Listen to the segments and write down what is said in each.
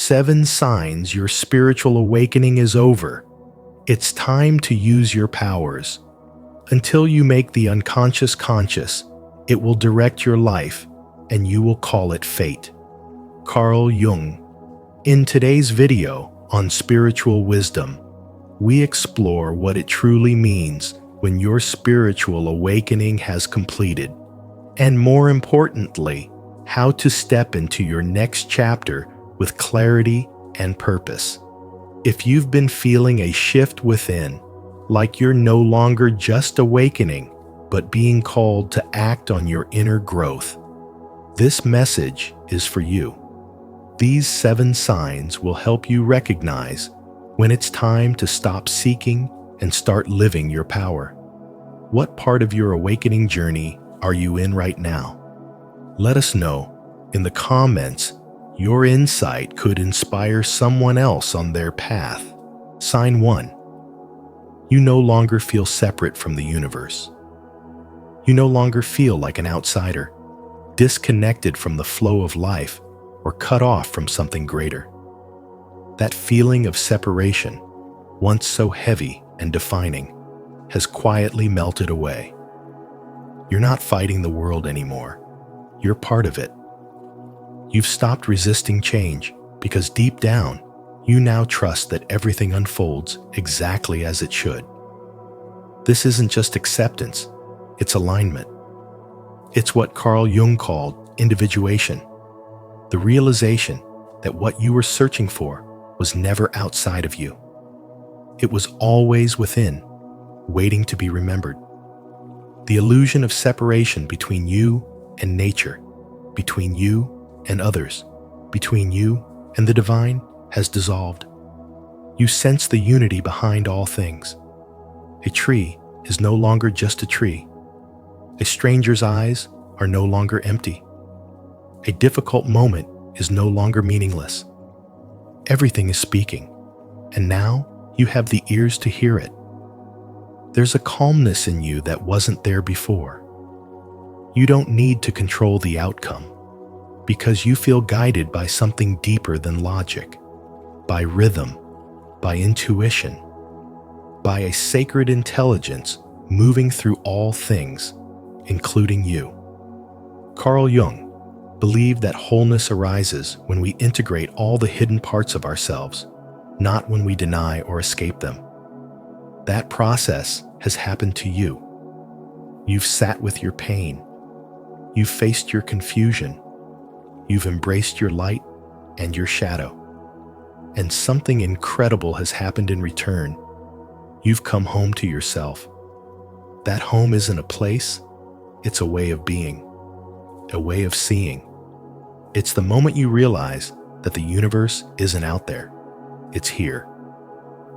7 signs your spiritual awakening is over. It's time to use your powers. Until you make the unconscious conscious, it will direct your life, and you will call it fate. Carl Jung. In today's video on spiritual wisdom, we explore what it truly means when your spiritual awakening has completed, and more importantly, how to step into your next chapter with clarity and purpose. If you've been feeling a shift within, like you're no longer just awakening, but being called to act on your inner growth, this message is for you. These 7 signs will help you recognize when it's time to stop seeking and start living your power. What part of your awakening journey are you in right now? Let us know in the comments. Your insight could inspire someone else on their path. Sign 1. You no longer feel separate from the universe. You no longer feel like an outsider, disconnected from the flow of life, or cut off from something greater. That feeling of separation, once so heavy and defining, has quietly melted away. You're not fighting the world anymore. You're part of it. You've stopped resisting change because deep down, you now trust that everything unfolds exactly as it should. This isn't just acceptance, it's alignment. It's what Carl Jung called individuation, the realization that what you were searching for was never outside of you. It was always within, waiting to be remembered. The illusion of separation between you and nature, between you and others, between you and the divine, has dissolved. You sense the unity behind all things. A tree is no longer just a tree. A stranger's eyes are no longer empty. A difficult moment is no longer meaningless. Everything is speaking, and now you have the ears to hear it. There's a calmness in you that wasn't there before. You don't need to control the outcome, because you feel guided by something deeper than logic, by rhythm, by intuition, by a sacred intelligence moving through all things, including you. Carl Jung believed that wholeness arises when we integrate all the hidden parts of ourselves, not when we deny or escape them. That process has happened to you. You've sat with your pain. You've faced your confusion. You've embraced your light and your shadow. And something incredible has happened in return. You've come home to yourself. That home isn't a place, it's a way of being, a way of seeing. It's the moment you realize that the universe isn't out there, it's here,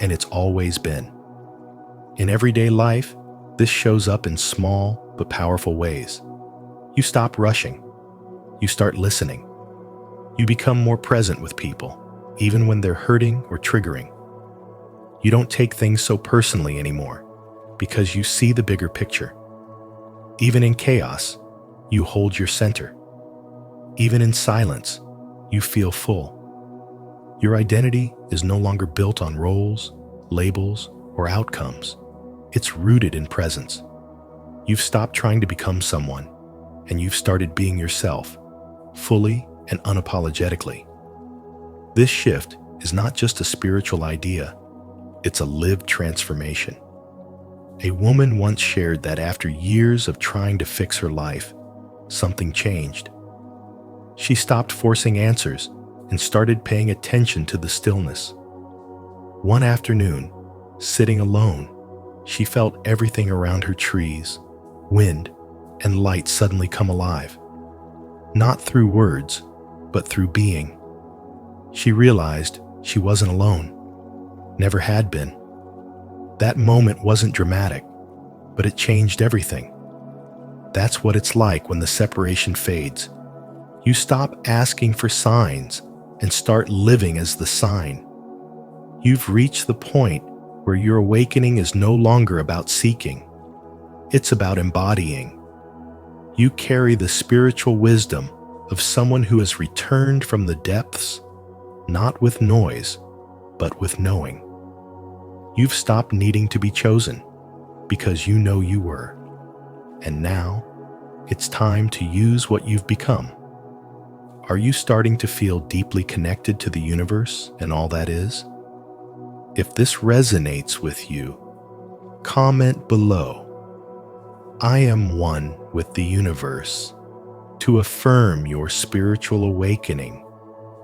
and it's always been. In everyday life, this shows up in small but powerful ways. You stop rushing. You start listening. You become more present with people, even when they're hurting or triggering. You don't take things so personally anymore because you see the bigger picture. Even in chaos, you hold your center. Even in silence, you feel full. Your identity is no longer built on roles, labels, or outcomes. It's rooted in presence. You've stopped trying to become someone, and you've started being yourself, fully and unapologetically. This shift is not just a spiritual idea, it's a lived transformation. A woman once shared that after years of trying to fix her life, something changed. She stopped forcing answers and started paying attention to the stillness. One afternoon, sitting alone, she felt everything around her, trees, wind, and light, suddenly come alive. Not through words, but through being. She realized she wasn't alone, never had been. That moment wasn't dramatic, but it changed everything. That's what it's like when the separation fades. You stop asking for signs and start living as the sign. You've reached the point where your awakening is no longer about seeking. It's about embodying. You carry the spiritual wisdom of someone who has returned from the depths, not with noise, but with knowing. You've stopped needing to be chosen because you know you were. And now, it's time to use what you've become. Are you starting to feel deeply connected to the universe and all that is? If this resonates with you, comment below. I am one with the universe, to affirm your spiritual awakening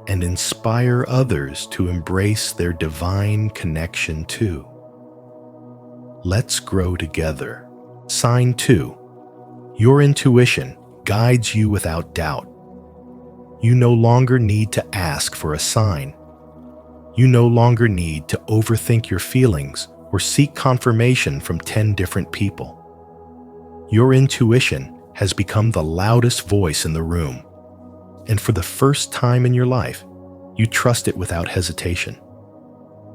and inspire others to embrace their divine connection too. Let's grow together. Sign 2. Your intuition guides you without doubt. You no longer need to ask for a sign. You no longer need to overthink your feelings or seek confirmation from 10 different people. Your intuition has become the loudest voice in the room, and for the first time in your life, you trust it without hesitation.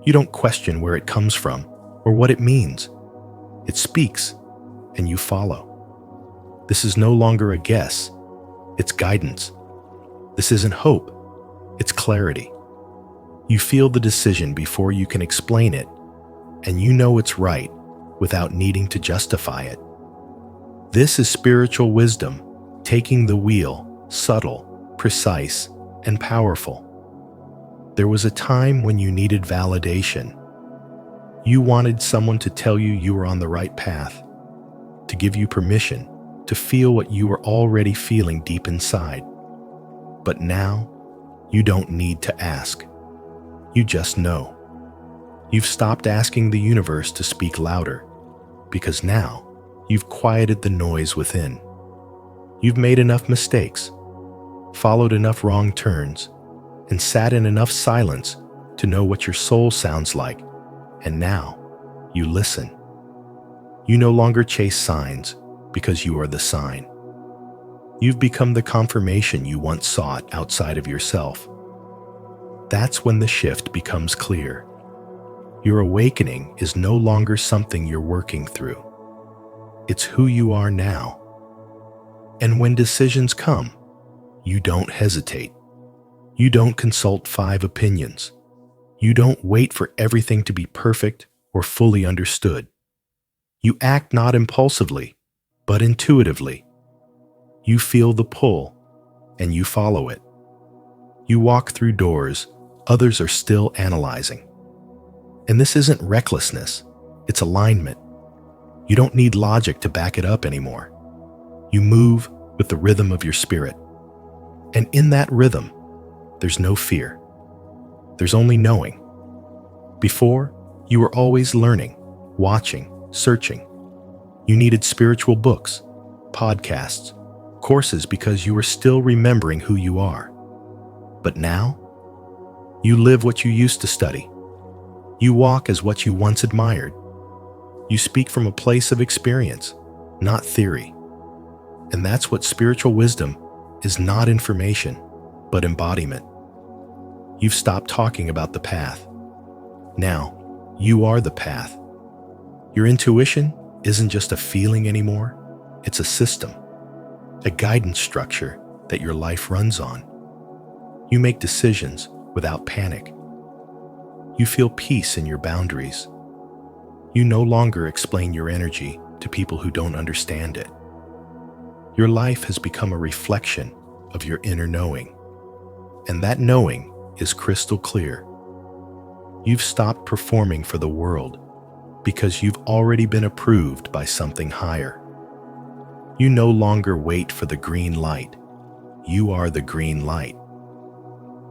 You don't question where it comes from or what it means. It speaks, and you follow. This is no longer a guess, it's guidance. This isn't hope, it's clarity. You feel the decision before you can explain it, and you know it's right without needing to justify it. This is spiritual wisdom, taking the wheel, subtle, precise, and powerful. There was a time when you needed validation. You wanted someone to tell you you were on the right path, to give you permission to feel what you were already feeling deep inside. But now, you don't need to ask. You just know. You've stopped asking the universe to speak louder, because now you've quieted the noise within. You've made enough mistakes, followed enough wrong turns, and sat in enough silence to know what your soul sounds like, and now you listen. You no longer chase signs because you are the sign. You've become the confirmation you once sought outside of yourself. That's when the shift becomes clear. Your awakening is no longer something you're working through. It's who you are now. And when decisions come, you don't hesitate. You don't consult 5 opinions. You don't wait for everything to be perfect or fully understood. You act not impulsively, but intuitively. You feel the pull, and you follow it. You walk through doors others are still analyzing. And this isn't recklessness, it's alignment. You don't need logic to back it up anymore. You move with the rhythm of your spirit. And in that rhythm, there's no fear. There's only knowing. Before, you were always learning, watching, searching. You needed spiritual books, podcasts, courses because you were still remembering who you are. But now, you live what you used to study. You walk as what you once admired. You speak from a place of experience, not theory. And that's what spiritual wisdom is, not information, but embodiment. You've stopped talking about the path. Now, you are the path. Your intuition isn't just a feeling anymore, it's a system, a guidance structure that your life runs on. You make decisions without panic. You feel peace in your boundaries. You no longer explain your energy to people who don't understand it. Your life has become a reflection of your inner knowing, and that knowing is crystal clear. You've stopped performing for the world because you've already been approved by something higher. You no longer wait for the green light. You are the green light.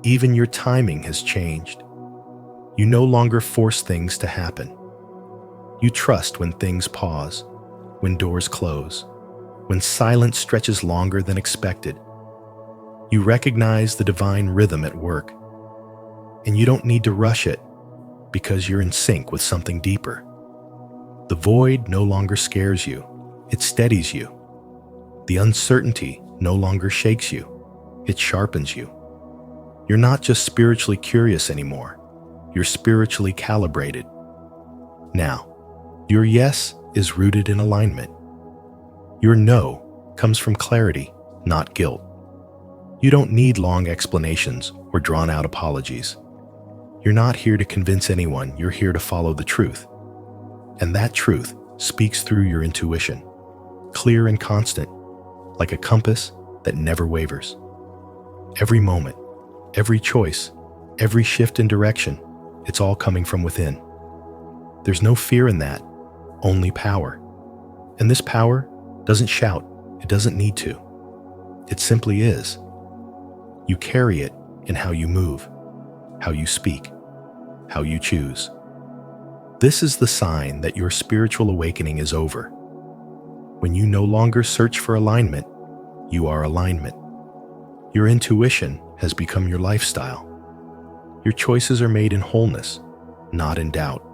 Even your timing has changed. You no longer force things to happen. You trust when things pause, when doors close, when silence stretches longer than expected. You recognize the divine rhythm at work, and you don't need to rush it because you're in sync with something deeper. The void no longer scares you, it steadies you. The uncertainty no longer shakes you, it sharpens you. You're not just spiritually curious anymore, you're spiritually calibrated. Now, your yes is rooted in alignment. Your no comes from clarity, not guilt. You don't need long explanations or drawn-out apologies. You're not here to convince anyone, you're here to follow the truth. And that truth speaks through your intuition, clear and constant, like a compass that never wavers. Every moment, every choice, every shift in direction, it's all coming from within. There's no fear in that, only power. And this power doesn't shout, it doesn't need to. It simply is. You carry it in how you move, how you speak, how you choose. This is the sign that your spiritual awakening is over. When you no longer search for alignment, you are alignment. Your intuition has become your lifestyle. Your choices are made in wholeness, not in doubt.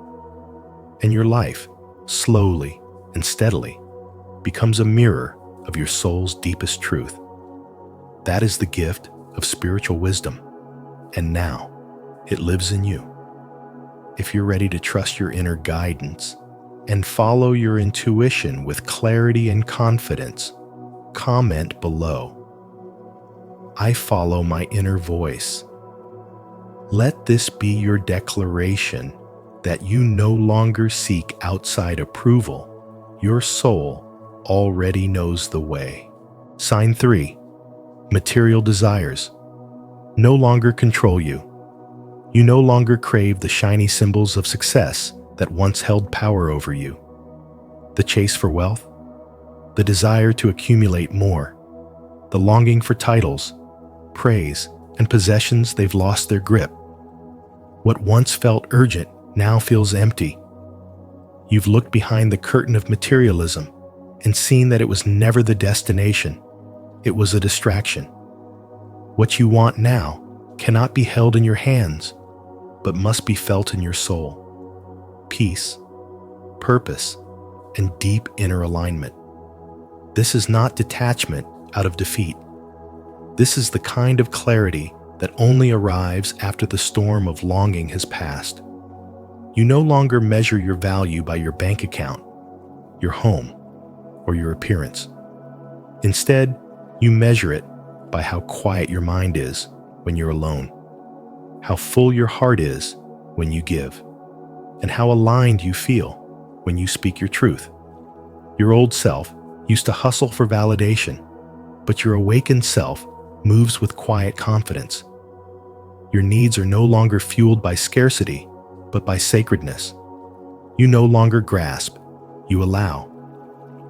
And your life, slowly and steadily, becomes a mirror of your soul's deepest truth. That is the gift of spiritual wisdom, and now it lives in you. If you're ready to trust your inner guidance and follow your intuition with clarity and confidence, comment below. I follow my inner voice. Let this be your declaration that you no longer seek outside approval. Your soul already knows the way. Sign 3. Material desires no longer control you. You no longer crave the shiny symbols of success that once held power over you. The chase for wealth, the desire to accumulate more, the longing for titles, praise, and possessions, they've lost their grip. What once felt urgent now feels empty. You've looked behind the curtain of materialism and seen that it was never the destination. It was a distraction. What you want now cannot be held in your hands, but must be felt in your soul. Peace, purpose, and deep inner alignment. This is not detachment out of defeat. This is the kind of clarity that only arrives after the storm of longing has passed. You no longer measure your value by your bank account, your home, or your appearance. Instead, you measure it by how quiet your mind is when you're alone, how full your heart is when you give, and how aligned you feel when you speak your truth. Your old self used to hustle for validation, but your awakened self moves with quiet confidence. Your needs are no longer fueled by scarcity, but by sacredness. You no longer grasp, you allow.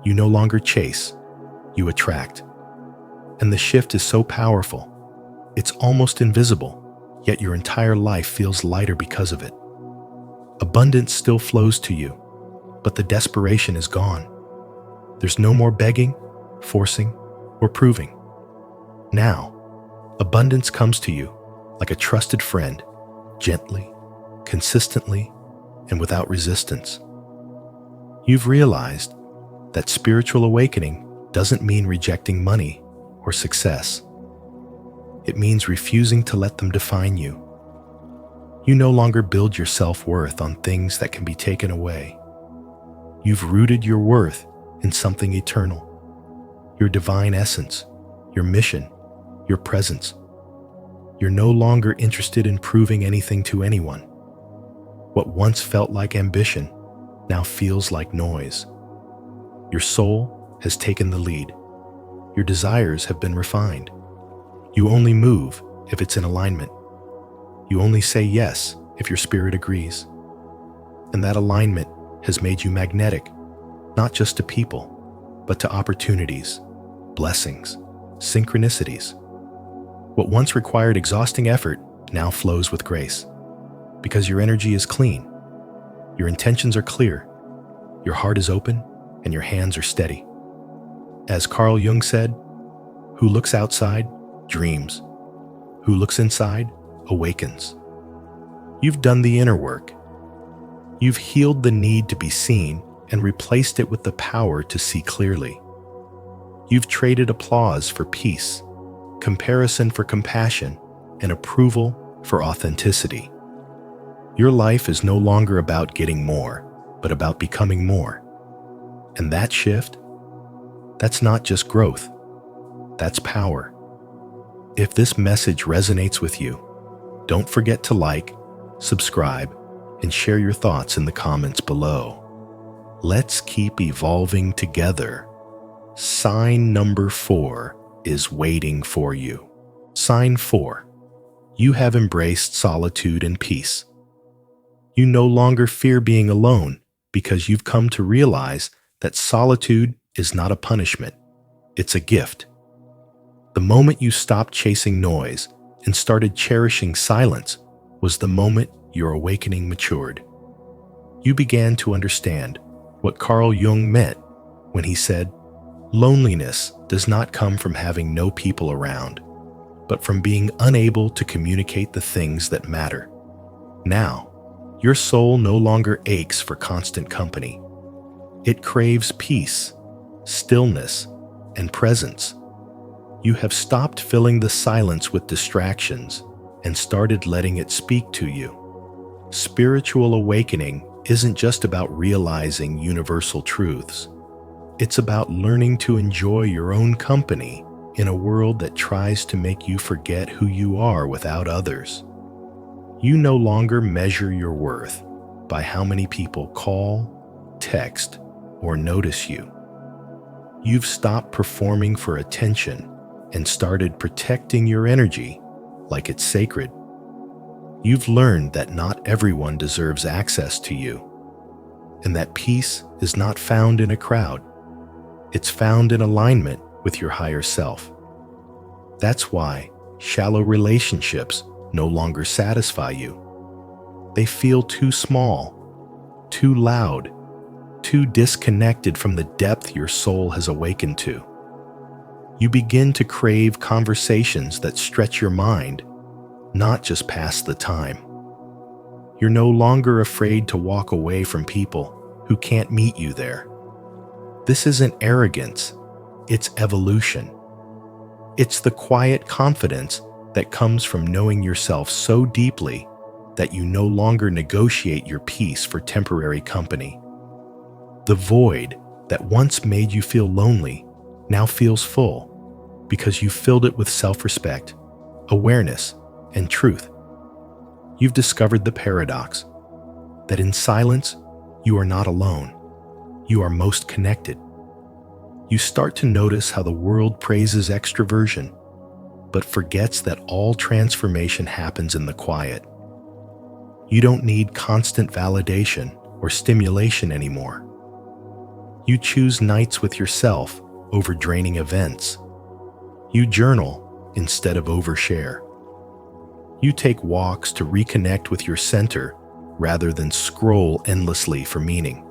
You no longer chase, you attract. And the shift is so powerful, it's almost invisible, yet your entire life feels lighter because of it. Abundance still flows to you, but the desperation is gone. There's no more begging, forcing, or proving. Now, abundance comes to you like a trusted friend, gently, consistently, and without resistance. You've realized that spiritual awakening doesn't mean rejecting money or success. It means refusing to let them define you. You no longer build your self-worth on things that can be taken away. You've rooted your worth in something eternal, your divine essence, your mission, your presence. You're no longer interested in proving anything to anyone. What once felt like ambition now feels like noise. Your soul has taken the lead. Your desires have been refined. You only move if it's in alignment. You only say yes if your spirit agrees. And that alignment has made you magnetic, not just to people, but to opportunities, blessings, synchronicities. What once required exhausting effort now flows with grace, because your energy is clean, your intentions are clear, your heart is open, and your hands are steady. As Carl Jung said, who looks outside dreams. Who looks inside awakens. You've done the inner work. You've healed the need to be seen and replaced it with the power to see clearly. You've traded applause for peace, comparison for compassion, and approval for authenticity. Your life is no longer about getting more, but about becoming more. And that shift, that's not just growth, that's power. If this message resonates with you, don't forget to like, subscribe, and share your thoughts in the comments below. Let's keep evolving together. Sign number 4 is waiting for you. Sign 4. You have embraced solitude and peace. You no longer fear being alone because you've come to realize that solitude is not a punishment, it's a gift. The moment you stopped chasing noise and started cherishing silence was the moment your awakening matured. You began to understand what Carl Jung meant when he said, "Loneliness does not come from having no people around, but from being unable to communicate the things that matter." Now, your soul no longer aches for constant company. It craves peace, stillness, and presence. You have stopped filling the silence with distractions and started letting it speak to you. Spiritual awakening isn't just about realizing universal truths. It's about learning to enjoy your own company in a world that tries to make you forget who you are without others. You no longer measure your worth by how many people call, text, or notice you. You've stopped performing for attention and started protecting your energy like it's sacred. You've learned that not everyone deserves access to you, and that peace is not found in a crowd. It's found in alignment with your higher self. That's why shallow relationships no longer satisfy you. They feel too small, too loud, too disconnected from the depth your soul has awakened to. You begin to crave conversations that stretch your mind, not just pass the time. You're no longer afraid to walk away from people who can't meet you there. This isn't arrogance, it's evolution. It's the quiet confidence that comes from knowing yourself so deeply that you no longer negotiate your peace for temporary company. The void that once made you feel lonely now feels full because you filled it with self-respect, awareness, and truth. You've discovered the paradox that in silence, you are not alone. You are most connected. You start to notice how the world praises extroversion, but forgets that all transformation happens in the quiet. You don't need constant validation or stimulation anymore. You choose nights with yourself over draining events. You journal instead of overshare. You take walks to reconnect with your center rather than scroll endlessly for meaning.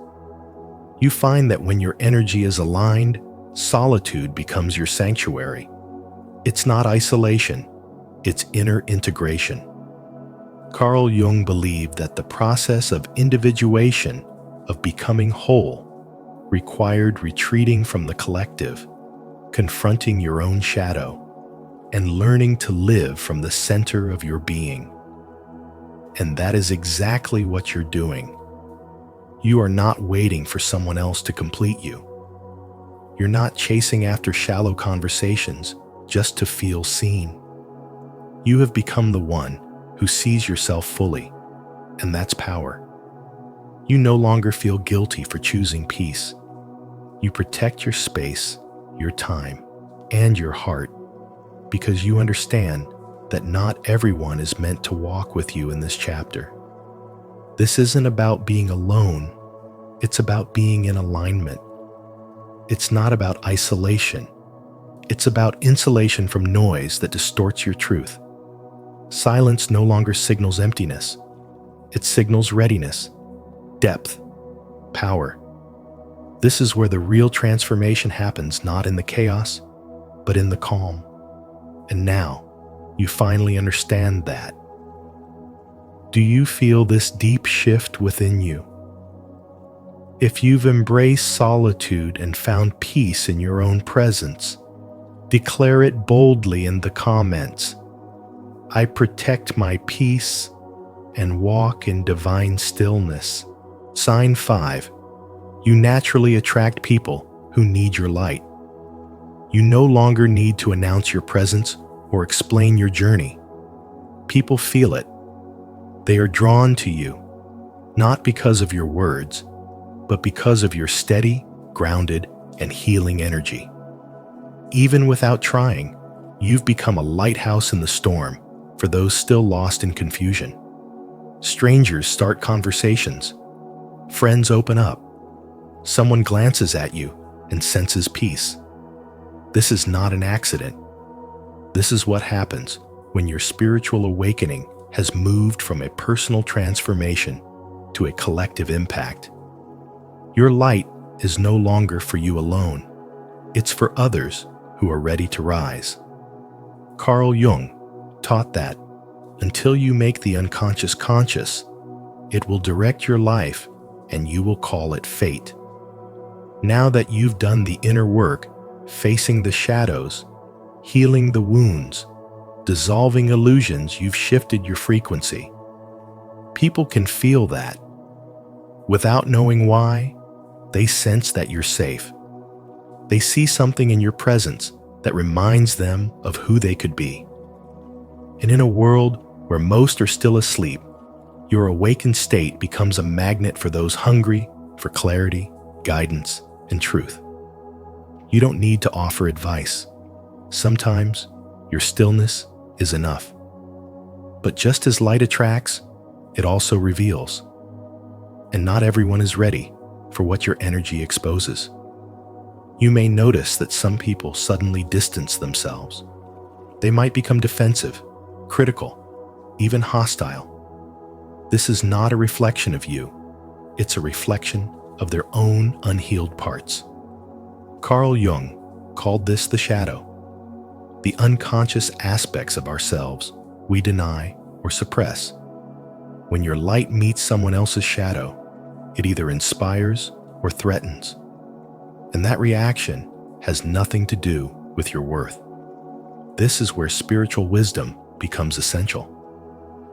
You find that when your energy is aligned, solitude becomes your sanctuary. It's not isolation, it's inner integration. Carl Jung believed that the process of individuation, of becoming whole, required retreating from the collective, confronting your own shadow, and learning to live from the center of your being. And that is exactly what you're doing. You are not waiting for someone else to complete you. You're not chasing after shallow conversations just to feel seen. You have become the one who sees yourself fully, and that's power. You no longer feel guilty for choosing peace. You protect your space, your time, and your heart because you understand that not everyone is meant to walk with you in this chapter. This isn't about being alone, it's about being in alignment. It's not about isolation, it's about insulation from noise that distorts your truth. Silence no longer signals emptiness, it signals readiness, depth, power. This is where the real transformation happens, not in the chaos, but in the calm. And now, you finally understand that. Do you feel this deep shift within you? If you've embraced solitude and found peace in your own presence, declare it boldly in the comments. I protect my peace and walk in divine stillness. Sign 5. You naturally attract people who need your light. You no longer need to announce your presence or explain your journey. People feel it. They are drawn to you, not because of your words, but because of your steady, grounded, and healing energy. Even without trying, you've become a lighthouse in the storm for those still lost in confusion. Strangers start conversations. Friends open up. Someone glances at you and senses peace. This is not an accident. This is what happens when your spiritual awakening has moved from a personal transformation to a collective impact. Your light is no longer for you alone. It's for others who are ready to rise. Carl Jung taught that until you make the unconscious conscious, it will direct your life and you will call it fate. Now that you've done the inner work, facing the shadows, healing the wounds, dissolving illusions, you've shifted your frequency. People can feel that. Without knowing why, they sense that you're safe. They see something in your presence that reminds them of who they could be. And in a world where most are still asleep, your awakened state becomes a magnet for those hungry for clarity, guidance, and truth. You don't need to offer advice. Sometimes your stillness is enough. But just as light attracts, it also reveals. And not everyone is ready for what your energy exposes. You may notice that some people suddenly distance themselves. They might become defensive, critical, even hostile. This is not a reflection of you. It's a reflection of their own unhealed parts. Carl Jung called this the shadow, the unconscious aspects of ourselves we deny or suppress. When your light meets someone else's shadow, it either inspires or threatens. And that reaction has nothing to do with your worth. This is where spiritual wisdom becomes essential.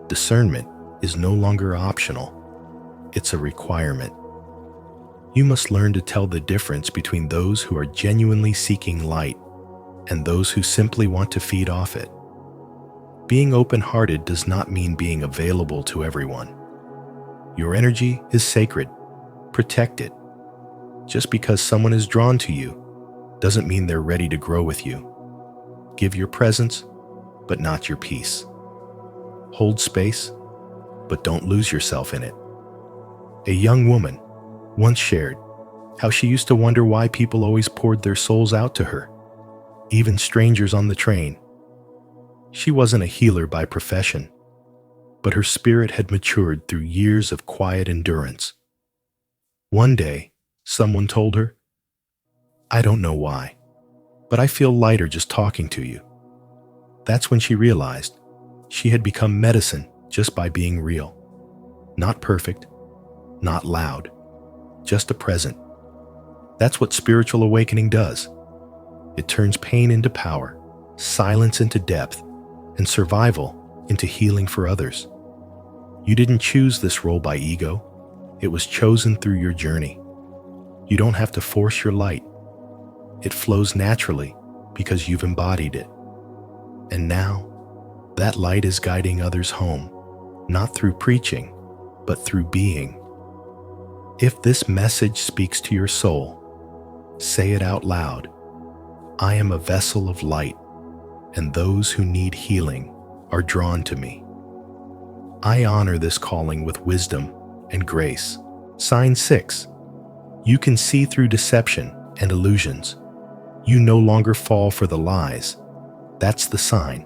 Discernment is no longer optional. It's a requirement. You must learn to tell the difference between those who are genuinely seeking light and those who simply want to feed off it. Being open-hearted does not mean being available to everyone. Your energy is sacred. Protect it. Just because someone is drawn to you doesn't mean they're ready to grow with you. Give your presence, but not your peace. Hold space, but don't lose yourself in it. A young woman once shared how she used to wonder why people always poured their souls out to her, even strangers on the train. She wasn't a healer by profession, but her spirit had matured through years of quiet endurance. One day, someone told her, "I don't know why, but I feel lighter just talking to you." That's when she realized she had become medicine just by being real. Not perfect, not loud, just a present. That's what spiritual awakening does. It turns pain into power, silence into depth, and survival into healing for others. You didn't choose this role by ego. It was chosen through your journey. You don't have to force your light. It flows naturally because you've embodied it. And now, that light is guiding others home, not through preaching, but through being. If this message speaks to your soul, say it out loud. I am a vessel of light, and those who need healing are drawn to me. I honor this calling with wisdom and grace. Sign 6. You can see through deception and illusions. You no longer fall for the lies. That's the sign.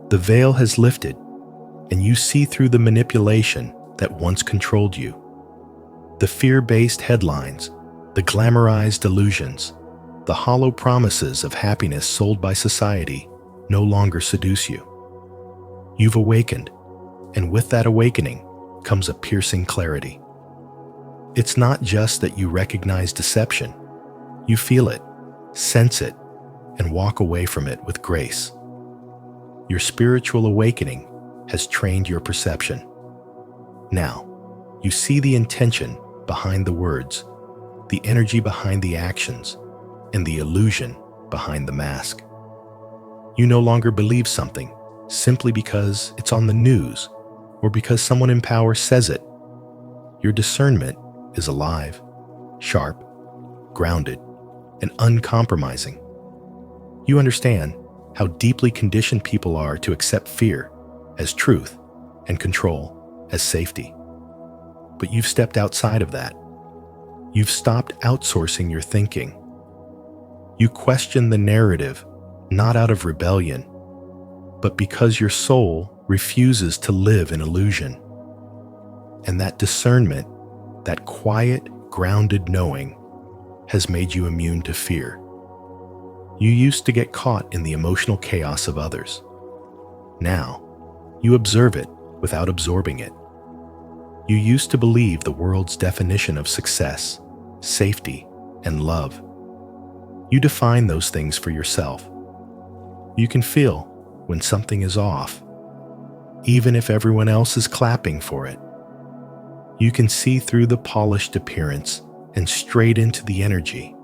The veil has lifted, and you see through the manipulation that once controlled you. The fear-based headlines, the glamorized illusions, the hollow promises of happiness sold by society no longer seduce you. You've awakened, and with that awakening comes a piercing clarity. It's not just that you recognize deception. You feel it, sense it, and walk away from it with grace. Your spiritual awakening has trained your perception. Now, you see the intention behind the words, the energy behind the actions, and the illusion behind the mask. You no longer believe something simply because it's on the news or because someone in power says it. Your discernment is alive, sharp, grounded, and uncompromising. You understand how deeply conditioned people are to accept fear as truth and control as safety. But you've stepped outside of that. You've stopped outsourcing your thinking. You question the narrative not out of rebellion, but because your soul refuses to live in illusion. And that discernment, that quiet, grounded knowing, has made you immune to fear. You used to get caught in the emotional chaos of others. Now, you observe it without absorbing it. You used to believe the world's definition of success, safety, and love. You define those things for yourself. You can feel when something is off, even if everyone else is clapping for it. You can see through the polished appearance and straight into the energy.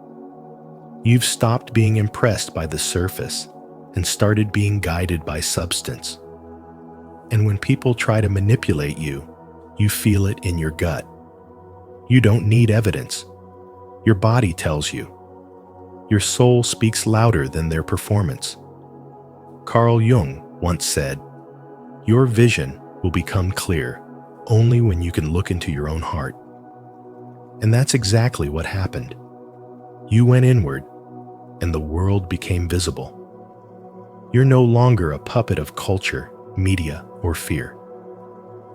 You've stopped being impressed by the surface and started being guided by substance. And when people try to manipulate you, you feel it in your gut. You don't need evidence. Your body tells you. Your soul speaks louder than their performance. Carl Jung once said, "Your vision will become clear only when you can look into your own heart." And that's exactly what happened. You went inward, and the world became visible. You're no longer a puppet of culture, media, or fear.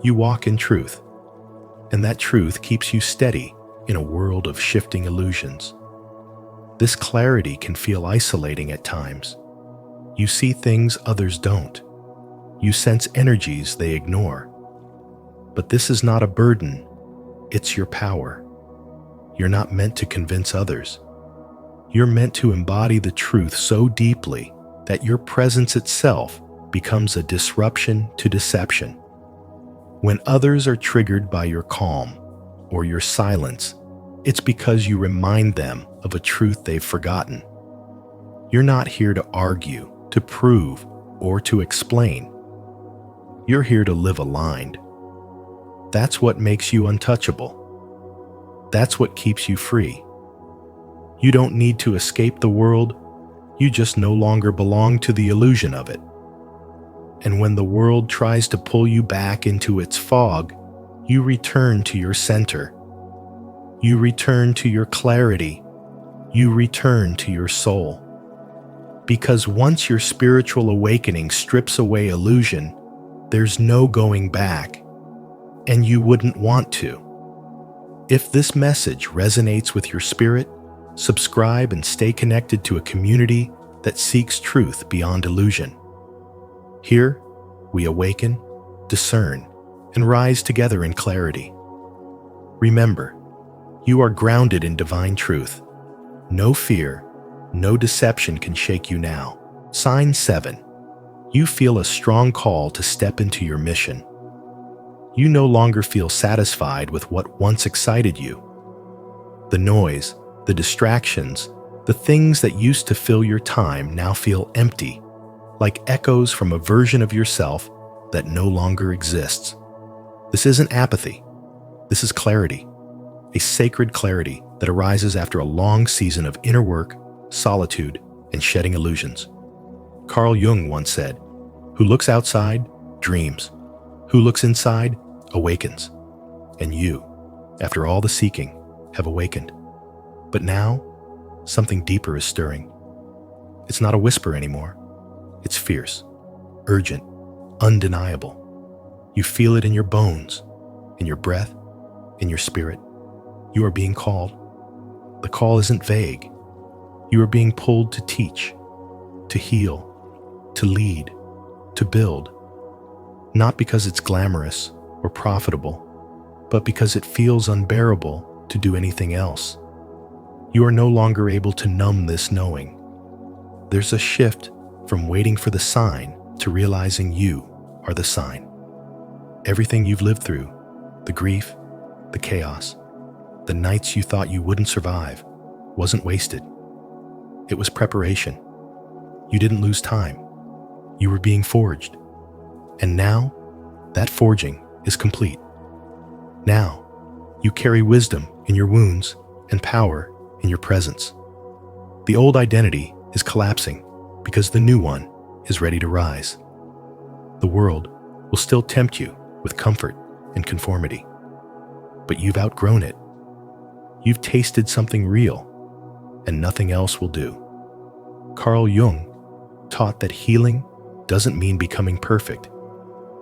You walk in truth, and that truth keeps you steady in a world of shifting illusions. This clarity can feel isolating at times. You see things others don't. You sense energies they ignore. But this is not a burden, it's your power. You're not meant to convince others. You're meant to embody the truth so deeply that your presence itself becomes a disruption to deception. When others are triggered by your calm or your silence, it's because you remind them of a truth they've forgotten. You're not here to argue, to prove, or to explain. You're here to live aligned. That's what makes you untouchable. That's what keeps you free. You don't need to escape the world, you just no longer belong to the illusion of it. And when the world tries to pull you back into its fog, you return to your center. You return to your clarity. You return to your soul. Because once your spiritual awakening strips away illusion, there's no going back, and you wouldn't want to. If this message resonates with your spirit, subscribe and stay connected to a community that seeks truth beyond illusion. Here, we awaken, discern, and rise together in clarity. Remember, you are grounded in divine truth. No fear, no deception can shake you now. Sign 7. You feel a strong call to step into your mission. You no longer feel satisfied with what once excited you. The noise, the distractions, the things that used to fill your time now feel empty, like echoes from a version of yourself that no longer exists. This isn't apathy. This is clarity, a sacred clarity that arises after a long season of inner work, solitude, and shedding illusions. Carl Jung once said, "Who looks outside, dreams. Who looks inside, awakens." And you, after all the seeking, have awakened. But now, something deeper is stirring. It's not a whisper anymore. It's fierce, urgent, undeniable. You feel it in your bones, in your breath, in your spirit. You are being called. The call isn't vague. You are being pulled to teach, to heal, to lead, to build. Not because it's glamorous or profitable, but because it feels unbearable to do anything else. You are no longer able to numb this knowing. There's a shift from waiting for the sign to realizing you are the sign. Everything you've lived through, the grief, the chaos, the nights you thought you wouldn't survive, wasn't wasted. It was preparation. You didn't lose time. You were being forged. And now, that forging is complete. Now, you carry wisdom in your wounds and power in your presence. The old identity is collapsing because the new one is ready to rise. The world will still tempt you with comfort and conformity, but you've outgrown it. You've tasted something real, and nothing else will do. Carl Jung taught that healing doesn't mean becoming perfect,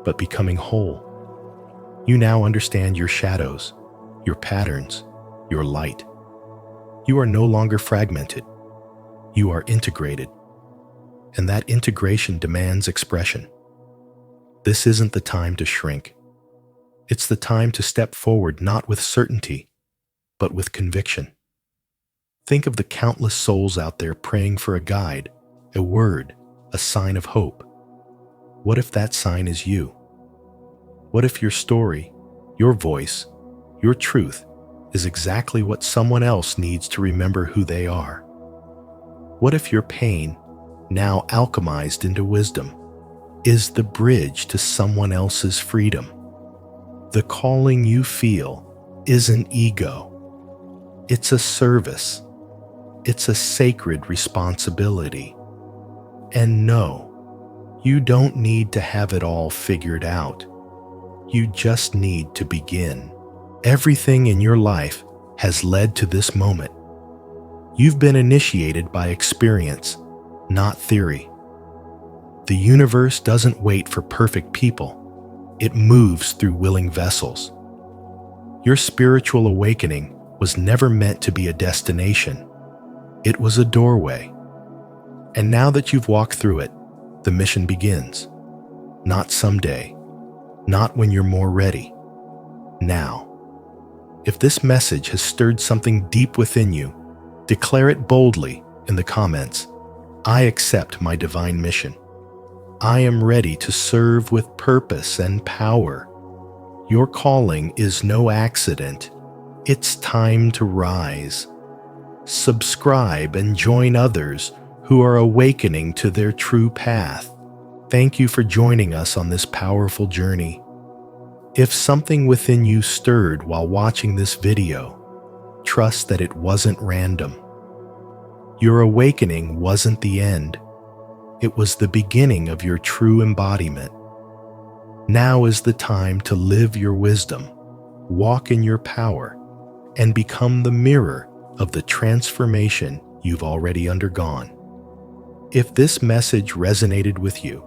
but becoming whole. You now understand your shadows, your patterns, your light. You are no longer fragmented. You are integrated. And that integration demands expression. This isn't the time to shrink. It's the time to step forward not with certainty, but with conviction. Think of the countless souls out there praying for a guide, a word, a sign of hope. What if that sign is you? What if your story, your voice, your truth is exactly what someone else needs to remember who they are? What if your pain, now alchemized into wisdom, is the bridge to someone else's freedom? The calling you feel isn't ego. It's a service. It's a sacred responsibility. And no, you don't need to have it all figured out. You just need to begin. Everything in your life has led to this moment. You've been initiated by experience, not theory. The universe doesn't wait for perfect people. It moves through willing vessels. Your spiritual awakening was never meant to be a destination. It was a doorway. And now that you've walked through it, the mission begins. Not someday, not when you're more ready. Now. If this message has stirred something deep within you, declare it boldly in the comments. I accept my divine mission. I am ready to serve with purpose and power. Your calling is no accident. It's time to rise. Subscribe and join others who are awakening to their true path. Thank you for joining us on this powerful journey. If something within you stirred while watching this video, trust that it wasn't random. Your awakening wasn't the end. It was the beginning of your true embodiment. Now is the time to live your wisdom, walk in your power, and become the mirror of the transformation you've already undergone. If this message resonated with you,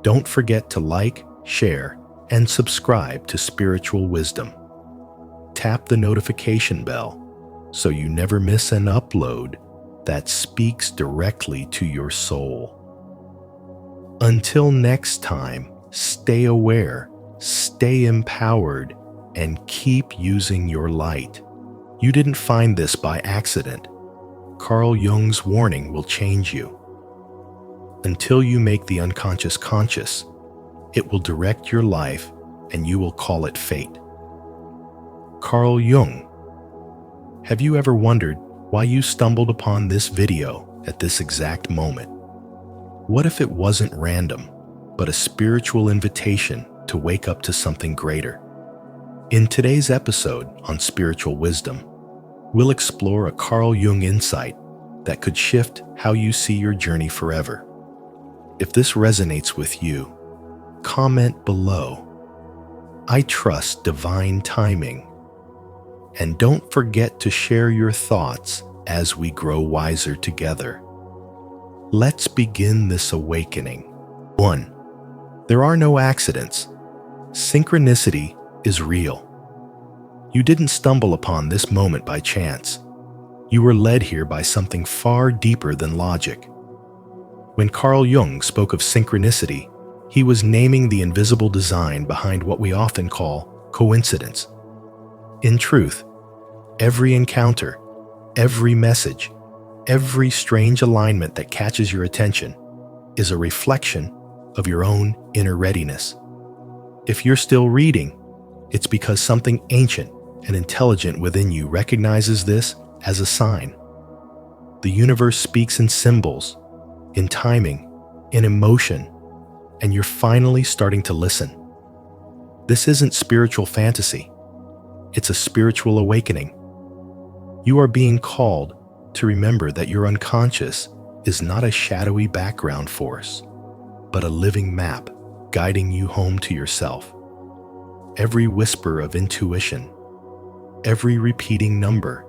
don't forget to like, share, and subscribe to Spiritual Wisdom. Tap the notification bell so you never miss an upload that speaks directly to your soul. Until next time, stay aware, stay empowered, and keep using your light. You didn't find this by accident. Carl Jung's warning will change you. Until you make the unconscious conscious, it will direct your life and you will call it fate. Carl Jung. Have you ever wondered why you stumbled upon this video at this exact moment? What if it wasn't random, but a spiritual invitation to wake up to something greater? In today's episode on Spiritual Wisdom, we'll explore a Carl Jung insight that could shift how you see your journey forever. If this resonates with you, comment below. I trust divine timing. And don't forget to share your thoughts as we grow wiser together. Let's begin this awakening. 1. There are no accidents. Synchronicity is real. You didn't stumble upon this moment by chance. You were led here by something far deeper than logic. When Carl Jung spoke of synchronicity, he was naming the invisible design behind what we often call coincidence. In truth, every encounter, every message, every strange alignment that catches your attention is a reflection of your own inner readiness. If you're still reading, it's because something ancient and intelligent within you recognizes this as a sign. The universe speaks in symbols, in timing, in emotion, and you're finally starting to listen. This isn't spiritual fantasy. It's a spiritual awakening. You are being called to remember that your unconscious is not a shadowy background force, but a living map guiding you home to yourself. Every whisper of intuition, every repeating number,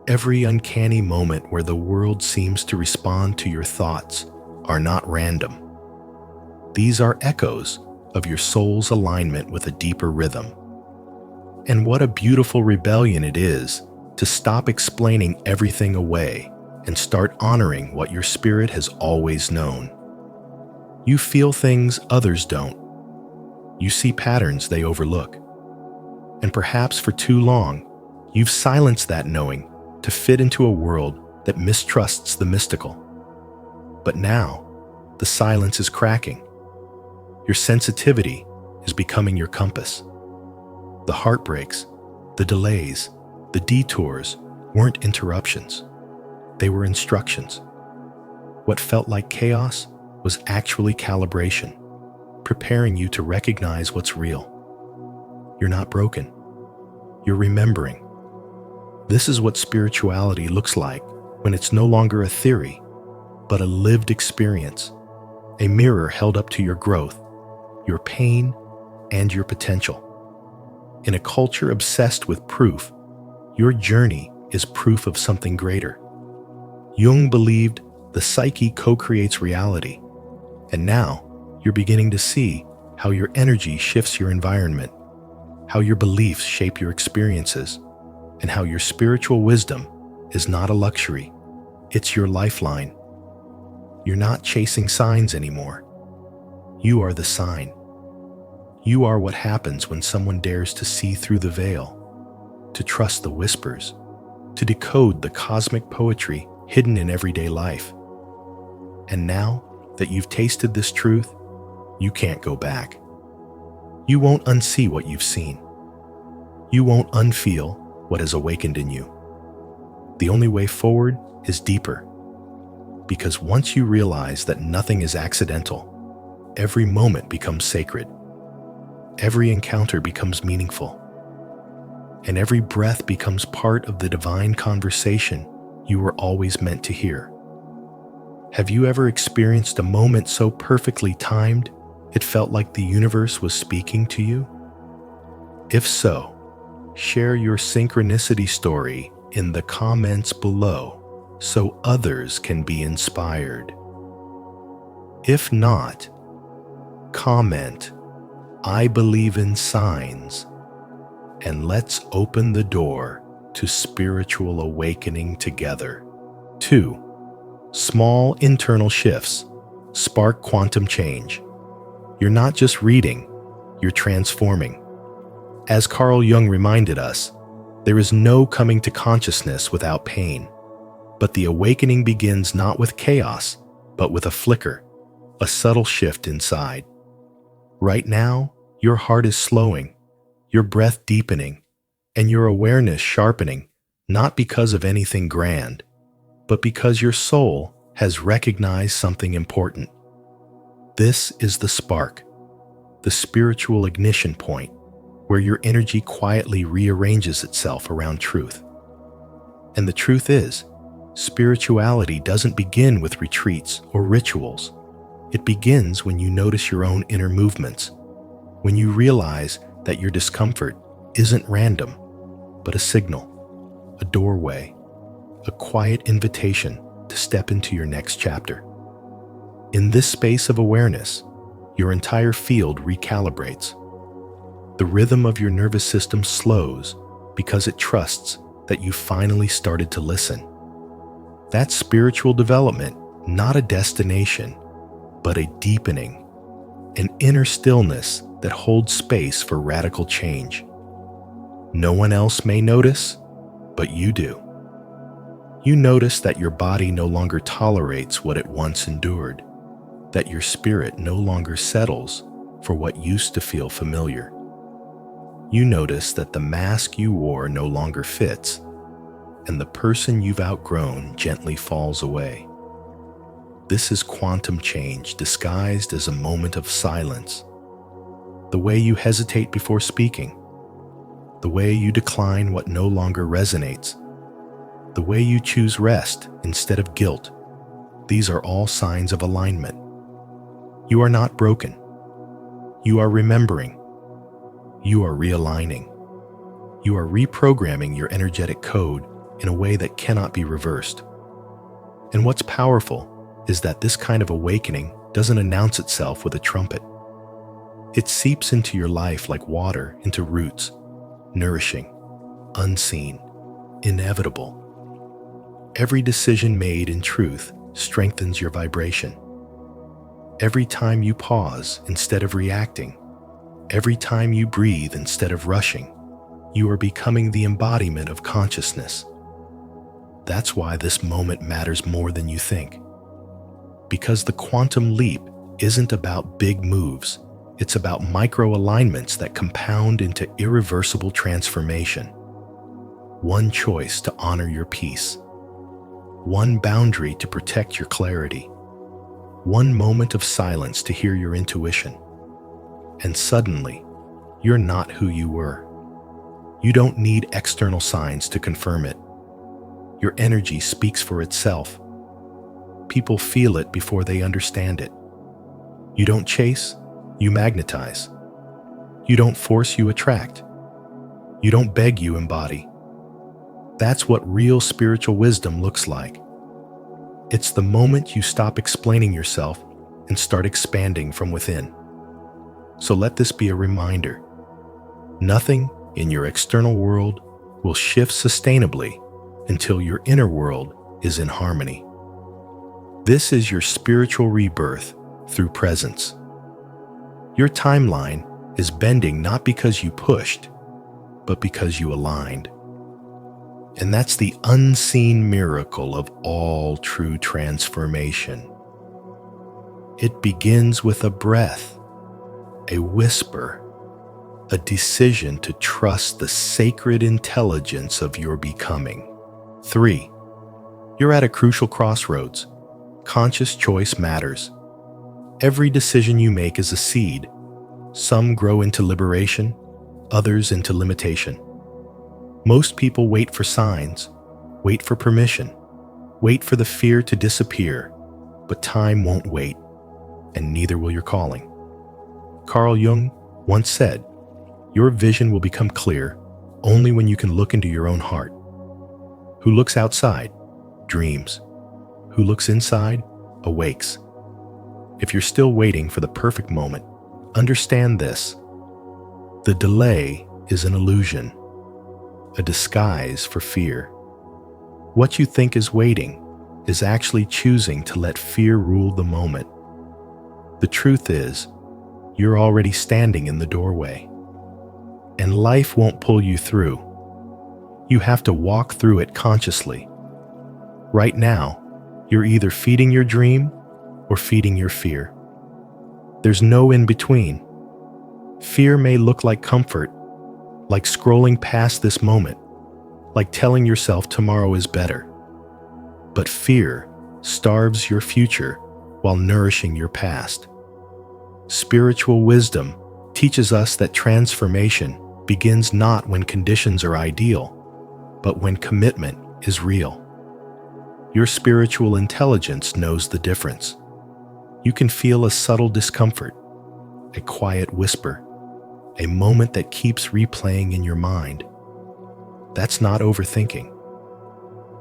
every uncanny moment where the world seems to respond to your thoughts are not random. These are echoes of your soul's alignment with a deeper rhythm. And what a beautiful rebellion it is to stop explaining everything away and start honoring what your spirit has always known. You feel things others don't. You see patterns they overlook. And perhaps for too long, you've silenced that knowing to fit into a world that mistrusts the mystical. But now, the silence is cracking. Your sensitivity is becoming your compass. The heartbreaks, the delays, the detours weren't interruptions. They were instructions. What felt like chaos was actually calibration, preparing you to recognize what's real. You're not broken. You're remembering. This is what spirituality looks like when it's no longer a theory, but a lived experience, a mirror held up to your growth, your pain, and your potential. In a culture obsessed with proof, your journey is proof of something greater. Jung believed the psyche co-creates reality, and now you're beginning to see how your energy shifts your environment, how your beliefs shape your experiences, and how your spiritual wisdom is not a luxury, it's your lifeline. You're not chasing signs anymore. You are the sign. You are what happens when someone dares to see through the veil, to trust the whispers, to decode the cosmic poetry hidden in everyday life. And now that you've tasted this truth, you can't go back. You won't unsee what you've seen. You won't unfeel what has awakened in you. The only way forward is deeper. Because once you realize that nothing is accidental, every moment becomes sacred. Every encounter becomes meaningful. And every breath becomes part of the divine conversation you were always meant to hear. Have you ever experienced a moment so perfectly timed it felt like the universe was speaking to you? If so, share your synchronicity story in the comments below so others can be inspired. If not, comment, "I believe in signs," and let's open the door to spiritual awakening together. 2. Small internal shifts spark quantum change. You're not just reading, you're transforming. As Carl Jung reminded us, there is no coming to consciousness without pain. But the awakening begins not with chaos, but with a flicker, a subtle shift inside. Right now, your heart is slowing, your breath deepening, and your awareness sharpening, not because of anything grand, but because your soul has recognized something important. This is the spark, the spiritual ignition point, where your energy quietly rearranges itself around truth. And the truth is, spirituality doesn't begin with retreats or rituals. It begins when you notice your own inner movements, when you realize that your discomfort isn't random, but a signal, a doorway, a quiet invitation to step into your next chapter. In this space of awareness, your entire field recalibrates. The rhythm of your nervous system slows because it trusts that you finally started to listen. That's spiritual development, not a destination, but a deepening, an inner stillness that holds space for radical change. No one else may notice, but you do. You notice that your body no longer tolerates what it once endured, that your spirit no longer settles for what used to feel familiar. You notice that the mask you wore no longer fits, and the person you've outgrown gently falls away. This is quantum change disguised as a moment of silence. the way you hesitate before speaking, the way you decline what no longer resonates, the way you choose rest instead of guilt. These are all signs of alignment. You are not broken. You are remembering. You are realigning. You are reprogramming your energetic code in a way that cannot be reversed. And what's powerful is that this kind of awakening doesn't announce itself with a trumpet. It seeps into your life like water into roots, nourishing, unseen, inevitable. Every decision made in truth strengthens your vibration. Every time you pause instead of reacting, every time you breathe instead of rushing, you are becoming the embodiment of consciousness. That's why this moment matters more than you think. Because the quantum leap isn't about big moves, it's about micro-alignments that compound into irreversible transformation. One choice to honor your peace. One boundary to protect your clarity. One moment of silence to hear your intuition. And suddenly, you're not who you were. You don't need external signs to confirm it. Your energy speaks for itself. People feel it before they understand it. You don't chase, you magnetize. You don't force, you attract. You don't beg, you embody. That's what real spiritual wisdom looks like. It's the moment you stop explaining yourself and start expanding from within. So let this be a reminder. Nothing in your external world will shift sustainably until your inner world is in harmony. This is your spiritual rebirth through presence. Your timeline is bending not because you pushed, but because you aligned. And that's the unseen miracle of all true transformation. It begins with a breath, a whisper, a decision to trust the sacred intelligence of your becoming. 3. You're at a crucial crossroads. Conscious choice matters. Every decision you make is a seed. Some grow into liberation, others into limitation. Most people wait for signs, wait for permission, wait for the fear to disappear, but time won't wait, and neither will your calling. Carl Jung once said, "Your vision will become clear only when you can look into your own heart." Who looks outside, dreams. Who looks inside, awakes. If you're still waiting for the perfect moment, understand this. The delay is an illusion, a disguise for fear. What you think is waiting is actually choosing to let fear rule the moment. The truth is, you're already standing in the doorway. And life won't pull you through. You have to walk through it consciously. Right now, you're either feeding your dream or feeding your fear. There's no in between. Fear may look like comfort, like scrolling past this moment, like telling yourself tomorrow is better. But fear starves your future while nourishing your past. Spiritual wisdom teaches us that transformation begins not when conditions are ideal, but when commitment is real. Your spiritual intelligence knows the difference. You can feel a subtle discomfort, a quiet whisper, a moment that keeps replaying in your mind. That's not overthinking.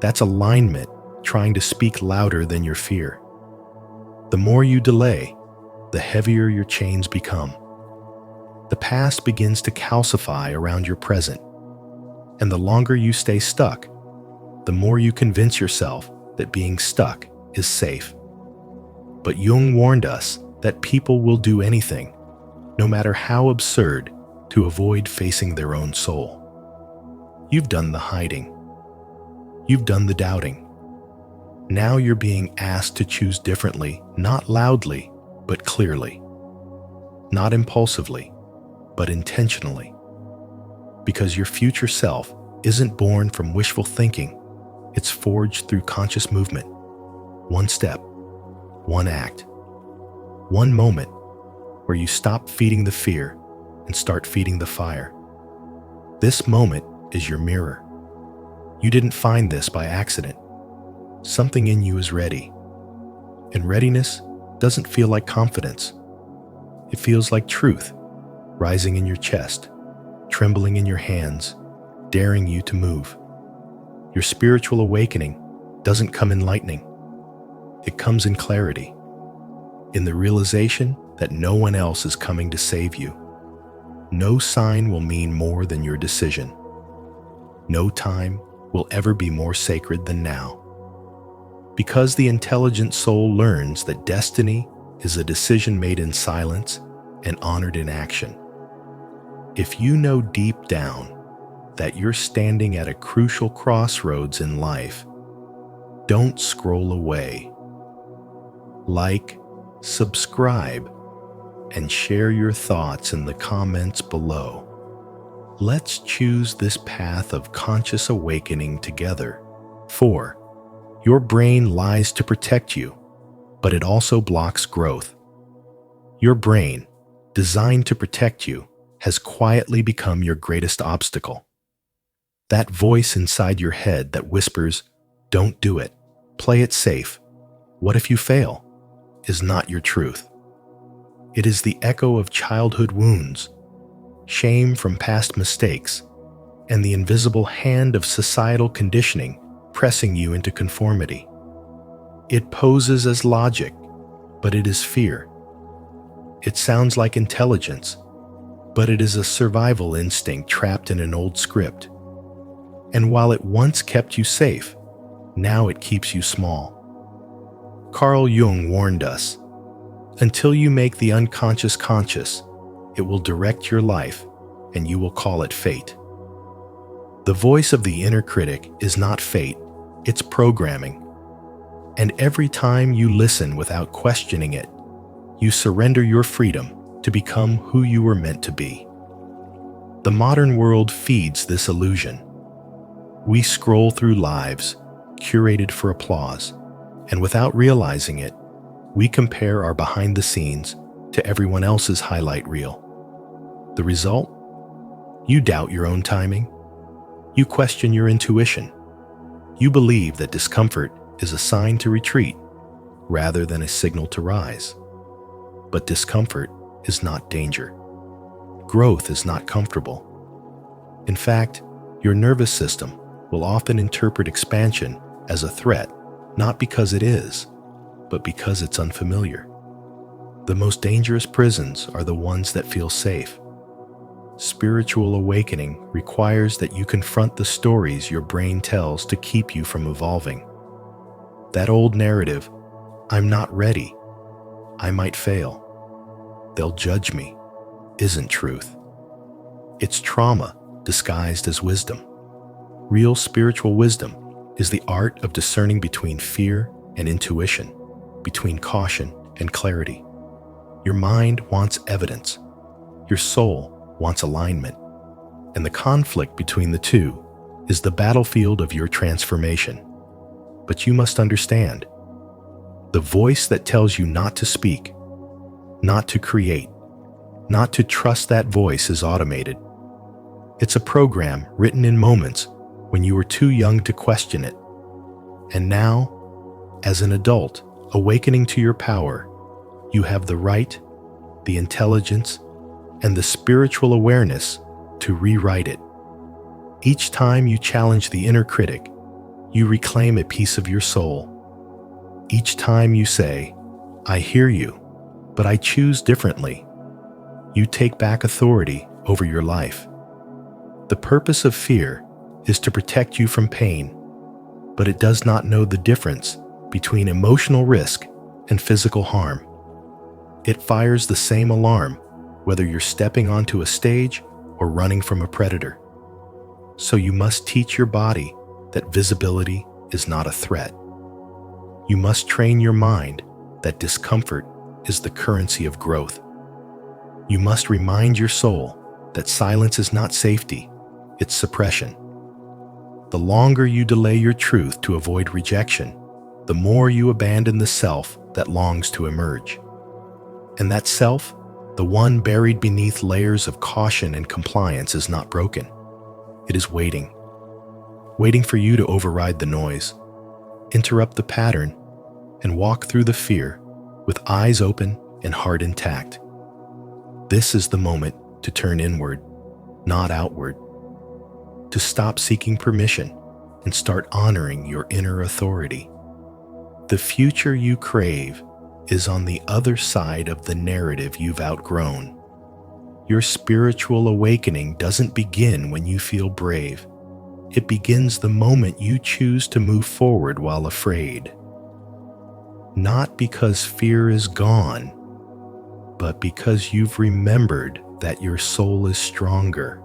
That's alignment trying to speak louder than your fear. The more you delay, the heavier your chains become. The past begins to calcify around your present. And the longer you stay stuck, the more you convince yourself that being stuck is safe. But Jung warned us that people will do anything, no matter how absurd, to avoid facing their own soul. You've done the hiding. You've done the doubting. Now you're being asked to choose differently, not loudly, but clearly. Not impulsively, but intentionally. Because your future self isn't born from wishful thinking. It's forged through conscious movement. One step, one act, one moment where you stop feeding the fear and start feeding the fire. This moment is your mirror. You didn't find this by accident. Something in you is ready. And readiness doesn't feel like confidence. It feels like truth, rising in your chest, trembling in your hands, daring you to move. Your spiritual awakening doesn't come in lightning. It comes in clarity, in the realization that no one else is coming to save you. No sign will mean more than your decision. No time will ever be more sacred than now. Because the intelligent soul learns that destiny is a decision made in silence and honored in action. If you know deep down that you're standing at a crucial crossroads in life, don't scroll away. Like, subscribe, and share your thoughts in the comments below. Let's choose this path of conscious awakening together. 4. Your brain lies to protect you, but it also blocks growth. Your brain, designed to protect you, has quietly become your greatest obstacle. That voice inside your head that whispers, "Don't do it, play it safe, what if you fail?" is not your truth. It is the echo of childhood wounds, shame from past mistakes, and the invisible hand of societal conditioning pressing you into conformity. It poses as logic, but it is fear. It sounds like intelligence, but it is a survival instinct trapped in an old script. And while it once kept you safe, now it keeps you small. Carl Jung warned us, until you make the unconscious conscious, it will direct your life, and you will call it fate. The voice of the inner critic is not fate, it's programming. And every time you listen without questioning it, you surrender your freedom to become who you were meant to be. The modern world feeds this illusion. We scroll through lives curated for applause, and without realizing it, we compare our behind the scenes to everyone else's highlight reel. The result? You doubt your own timing. You question your intuition. You believe that discomfort is a sign to retreat rather than a signal to rise. But discomfort is not danger. Growth is not comfortable. In fact, your nervous system will often interpret expansion as a threat, not because it is, but because it's unfamiliar. The most dangerous prisons are the ones that feel safe. Spiritual awakening requires that you confront the stories your brain tells to keep you from evolving. That old narrative, "I'm not ready, I might fail, they'll judge me," isn't truth. It's trauma disguised as wisdom. Real spiritual wisdom is the art of discerning between fear and intuition, between caution and clarity. Your mind wants evidence. Your soul wants alignment. And the conflict between the two is the battlefield of your transformation. But you must understand, the voice that tells you not to speak, not to create, not to trust that voice is automated. It's a program written in moments when you were too young to question it. And now, as an adult, awakening to your power, you have the right, the intelligence, and the spiritual awareness to rewrite it. Each time you challenge the inner critic, you reclaim a piece of your soul. Each time you say, "I hear you, but I choose differently," you take back authority over your life. The purpose of fear is to protect you from pain, but it does not know the difference between emotional risk and physical harm. It fires the same alarm whether you're stepping onto a stage or running from a predator. So you must teach your body that visibility is not a threat. You must train your mind that discomfort is the currency of growth. You must remind your soul that silence is not safety, it's suppression. The longer you delay your truth to avoid rejection, the more you abandon the self that longs to emerge. And that self The one buried beneath layers of caution and compliance is not broken. It is waiting for you to override the noise, interrupt the pattern, and walk through the fear with eyes open and heart intact. This is the moment to turn inward, not outward, to stop seeking permission and start honoring your inner authority. The future you crave is on the other side of the narrative you've outgrown. Your spiritual awakening doesn't begin when you feel brave. It begins the moment you choose to move forward while afraid. Not because fear is gone, but because you've remembered that your soul is stronger.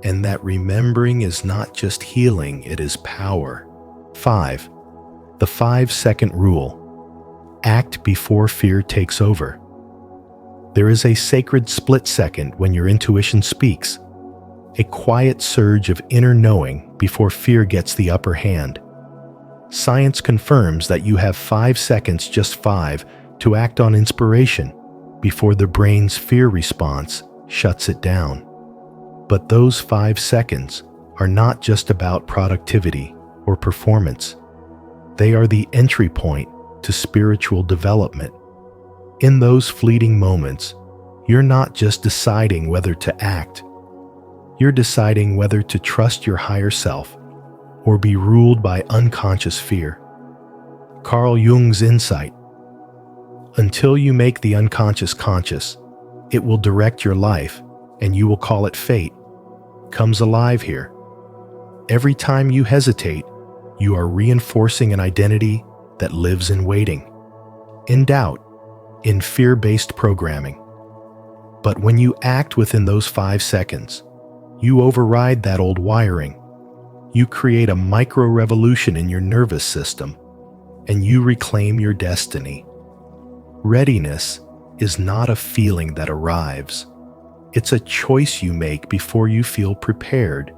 And that remembering is not just healing, it is power. 5. The 5-second rule. Act before fear takes over. There is a sacred split second when your intuition speaks, a quiet surge of inner knowing before fear gets the upper hand. Science confirms that you have 5 seconds, just 5, to act on inspiration before the brain's fear response shuts it down. But those 5 seconds are not just about productivity or performance. They are the entry point to spiritual development. In those fleeting moments, you're not just deciding whether to act. You're deciding whether to trust your higher self or be ruled by unconscious fear. Carl Jung's insight: until you make the unconscious conscious, it will direct your life, and you will call it fate, comes alive here. Every time you hesitate, you are reinforcing an identity that lives in waiting, in doubt, in fear-based programming. But when you act within those 5 seconds, you override that old wiring. You create a micro-revolution in your nervous system, and you reclaim your destiny. Readiness is not a feeling that arrives. It's a choice you make before you feel prepared,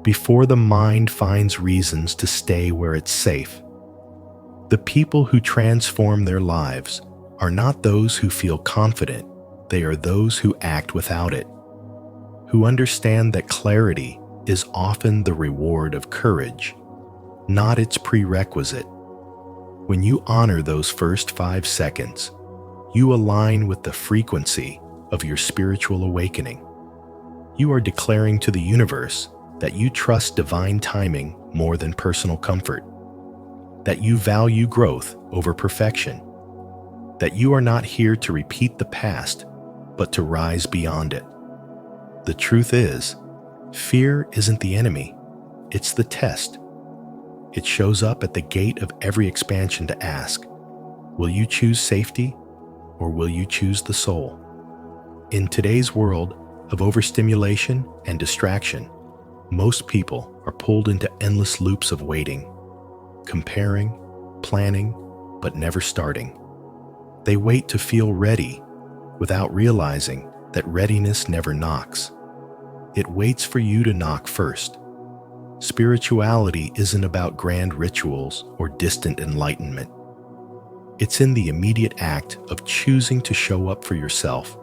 before the mind finds reasons to stay where it's safe. The people who transform their lives are not those who feel confident, they are those who act without it, who understand that clarity is often the reward of courage, not its prerequisite. When you honor those first 5 seconds, you align with the frequency of your spiritual awakening. You are declaring to the universe that you trust divine timing more than personal comfort, that you value growth over perfection, that you are not here to repeat the past, but to rise beyond it. The truth is, fear isn't the enemy, it's the test. It shows up at the gate of every expansion to ask, will you choose safety or will you choose the soul? In today's world of overstimulation and distraction, most people are pulled into endless loops of waiting, comparing, planning, but never starting. They wait to feel ready without realizing that readiness never knocks. It waits for you to knock first. Spirituality isn't about grand rituals or distant enlightenment. It's in the immediate act of choosing to show up for yourself,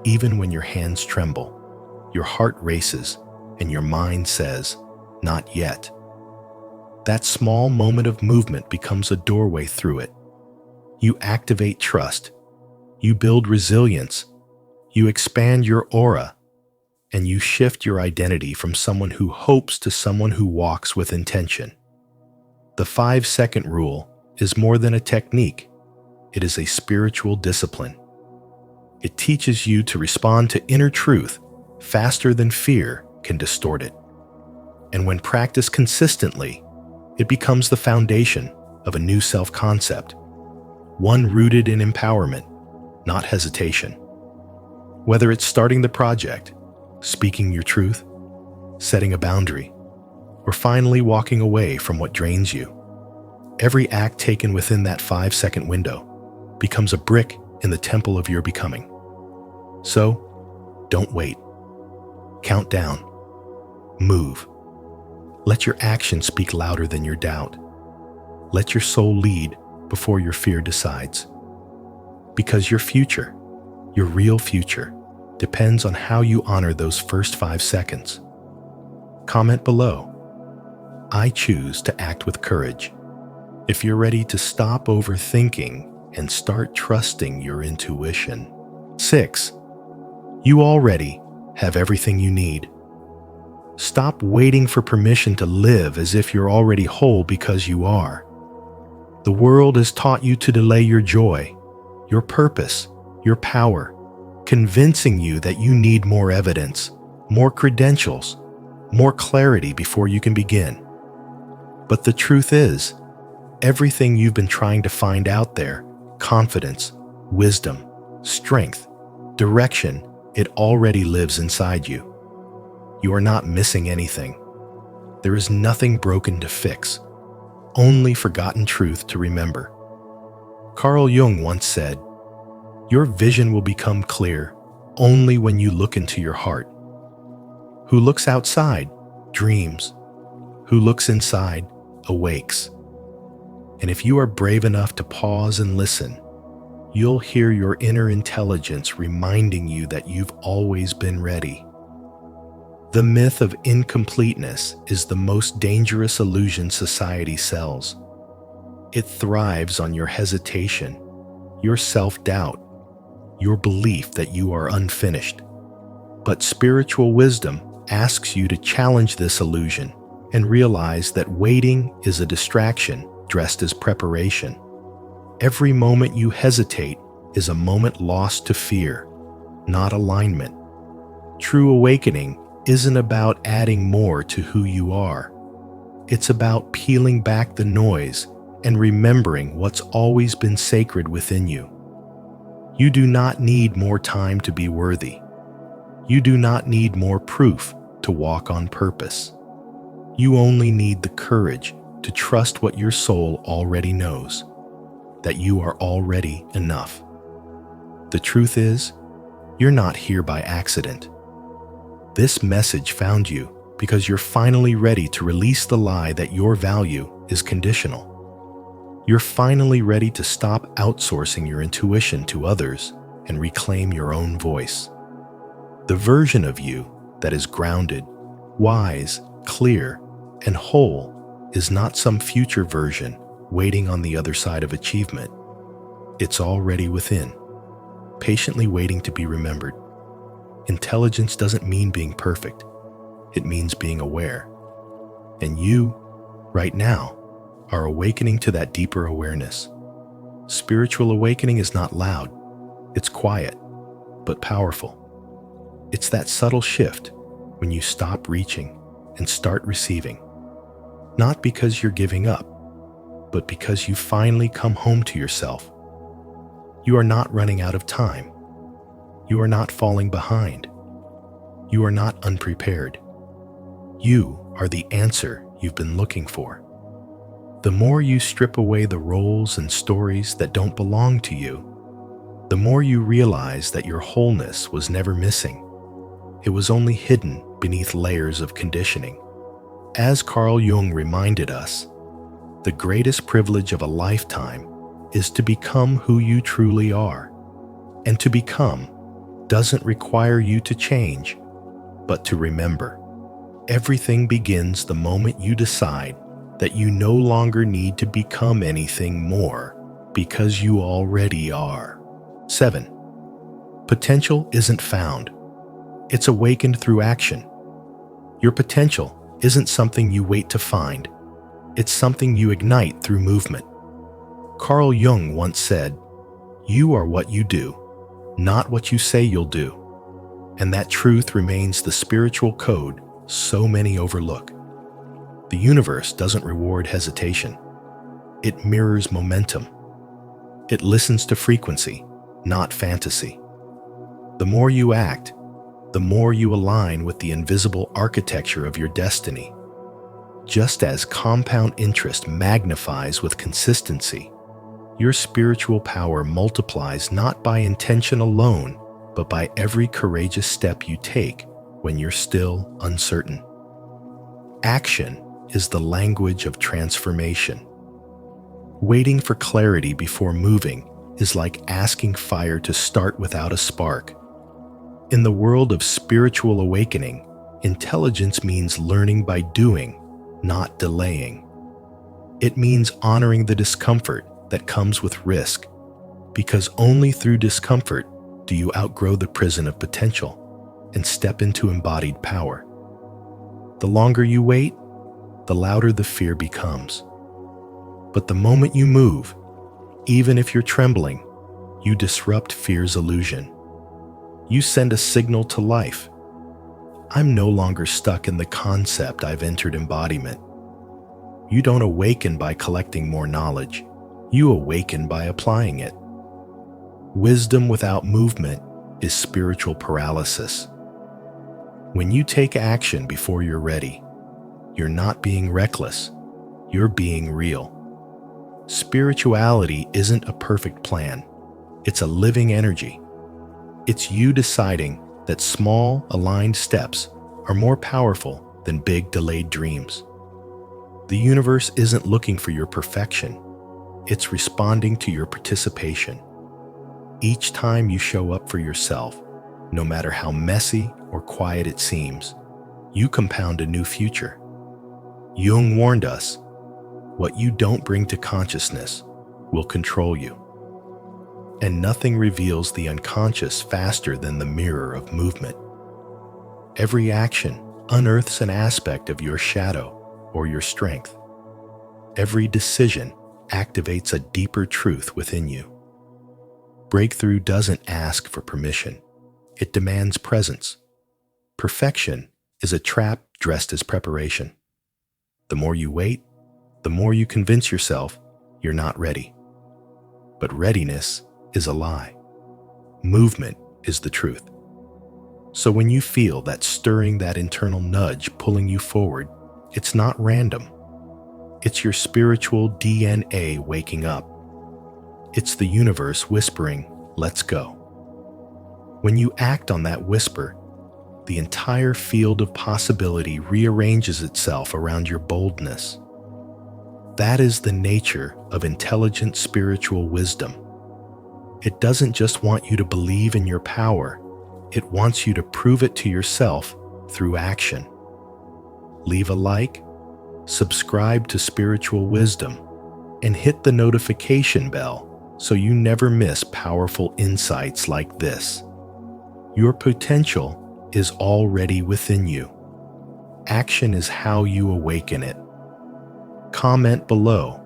even when your hands tremble, your heart races, and your mind says, not yet. That small moment of movement becomes a doorway through it. You activate trust, you build resilience, you expand your aura, and you shift your identity from someone who hopes to someone who walks with intention. The 5-second rule is more than a technique. It is a spiritual discipline. It teaches you to respond to inner truth faster than fear can distort it. And when practiced consistently, it becomes the foundation of a new self-concept, one rooted in empowerment, not hesitation. Whether it's starting the project, speaking your truth, setting a boundary, or finally walking away from what drains you, every act taken within that 5-second window becomes a brick in the temple of your becoming. So, don't wait. Count down. Move. Let your action speak louder than your doubt. Let your soul lead before your fear decides. Because your future, Your real future depends on how you honor those first 5 seconds. Comment below. I choose to act with courage. If you're ready to stop overthinking and start trusting your intuition. 6. You already have everything you need. Stop waiting for permission to live as if you're already whole, because you are. The world has taught you to delay your joy, your purpose, your power, convincing you that you need more evidence, more credentials, more clarity before you can begin. But the truth is, everything you've been trying to find out there, confidence, wisdom, strength, direction, it already lives inside you. You are not missing anything. There is nothing broken to fix, only forgotten truth to remember. Carl Jung once said, "Your vision will become clear only when you look into your heart. Who looks outside dreams. Who looks inside awakes." And if you are brave enough to pause and listen, you'll hear your inner intelligence reminding you that you've always been ready. The myth of incompleteness is the most dangerous illusion society sells. It thrives on your hesitation, your self-doubt, your belief that you are unfinished. But spiritual wisdom asks you to challenge this illusion and realize that waiting is a distraction dressed as preparation. Every moment you hesitate is a moment lost to fear, not alignment. True awakening isn't about adding more to who you are. It's about peeling back the noise and remembering what's always been sacred within you. You do not need more time to be worthy. You do not need more proof to walk on purpose. You only need the courage to trust what your soul already knows, that you are already enough. The truth is, you're not here by accident. This message found you because you're finally ready to release the lie that your value is conditional. You're finally ready to stop outsourcing your intuition to others and reclaim your own voice. The version of you that is grounded, wise, clear, and whole is not some future version waiting on the other side of achievement. It's already within, patiently waiting to be remembered. Intelligence doesn't mean being perfect. It means being aware. And you, right now, are awakening to that deeper awareness. Spiritual awakening is not loud. It's quiet, but powerful. It's that subtle shift when you stop reaching and start receiving. Not because you're giving up, but because you finally come home to yourself. You are not running out of time. You are not falling behind. You are not unprepared. You are the answer you've been looking for. The more you strip away the roles and stories that don't belong to you, the more you realize that your wholeness was never missing. It was only hidden beneath layers of conditioning. As Carl Jung reminded us, the greatest privilege of a lifetime is to become who you truly are. And to become doesn't require you to change, but to remember. Everything begins the moment you decide that you no longer need to become anything more because you already are. 7. Potential isn't found. It's awakened through action. Your potential isn't something you wait to find. It's something you ignite through movement. Carl Jung once said, "You are what you do, not what you say you'll do." And that truth remains the spiritual code so many overlook. The universe doesn't reward hesitation. It mirrors momentum. It listens to frequency, not fantasy. The more you act, the more you align with the invisible architecture of your destiny. Just as compound interest magnifies with consistency, your spiritual power multiplies not by intention alone, but by every courageous step you take when you're still uncertain. Action is the language of transformation. Waiting for clarity before moving is like asking fire to start without a spark. In the world of spiritual awakening, intelligence means learning by doing, not delaying. It means honoring the discomfort that comes with risk, because only through discomfort do you outgrow the prison of potential and step into embodied power. The longer you wait, the louder the fear becomes. But the moment you move, even if you're trembling, you disrupt fear's illusion. You send a signal to life. I'm no longer stuck in the concept, I've entered embodiment. You don't awaken by collecting more knowledge. You awaken by applying it. Wisdom without movement is spiritual paralysis. When you take action before you're ready, you're not being reckless, you're being real. Spirituality isn't a perfect plan. It's a living energy. It's you deciding that small, aligned steps are more powerful than big, delayed dreams. The universe isn't looking for your perfection. It's responding to your participation. Each time you show up for yourself, no matter how messy or quiet it seems, you compound a new future. Jung warned us, what you don't bring to consciousness will control you. And nothing reveals the unconscious faster than the mirror of movement. Every action unearths an aspect of your shadow or your strength. Every decision activates a deeper truth within you. Breakthrough doesn't ask for permission. It demands presence. Perfection is a trap dressed as preparation. The more you wait, the more you convince yourself you're not ready. But readiness is a lie. Movement is the truth. So when you feel that stirring, that internal nudge pulling you forward, it's not random. It's your spiritual DNA waking up. It's the universe whispering, let's go. When you act on that whisper, the entire field of possibility rearranges itself around your boldness. That is the nature of intelligent spiritual wisdom. It doesn't just want you to believe in your power, it wants you to prove it to yourself through action. Leave a like, subscribe to Spiritual Wisdom, and hit the notification bell so you never miss powerful insights like this. Your potential is already within you. Action is how you awaken it. Comment below,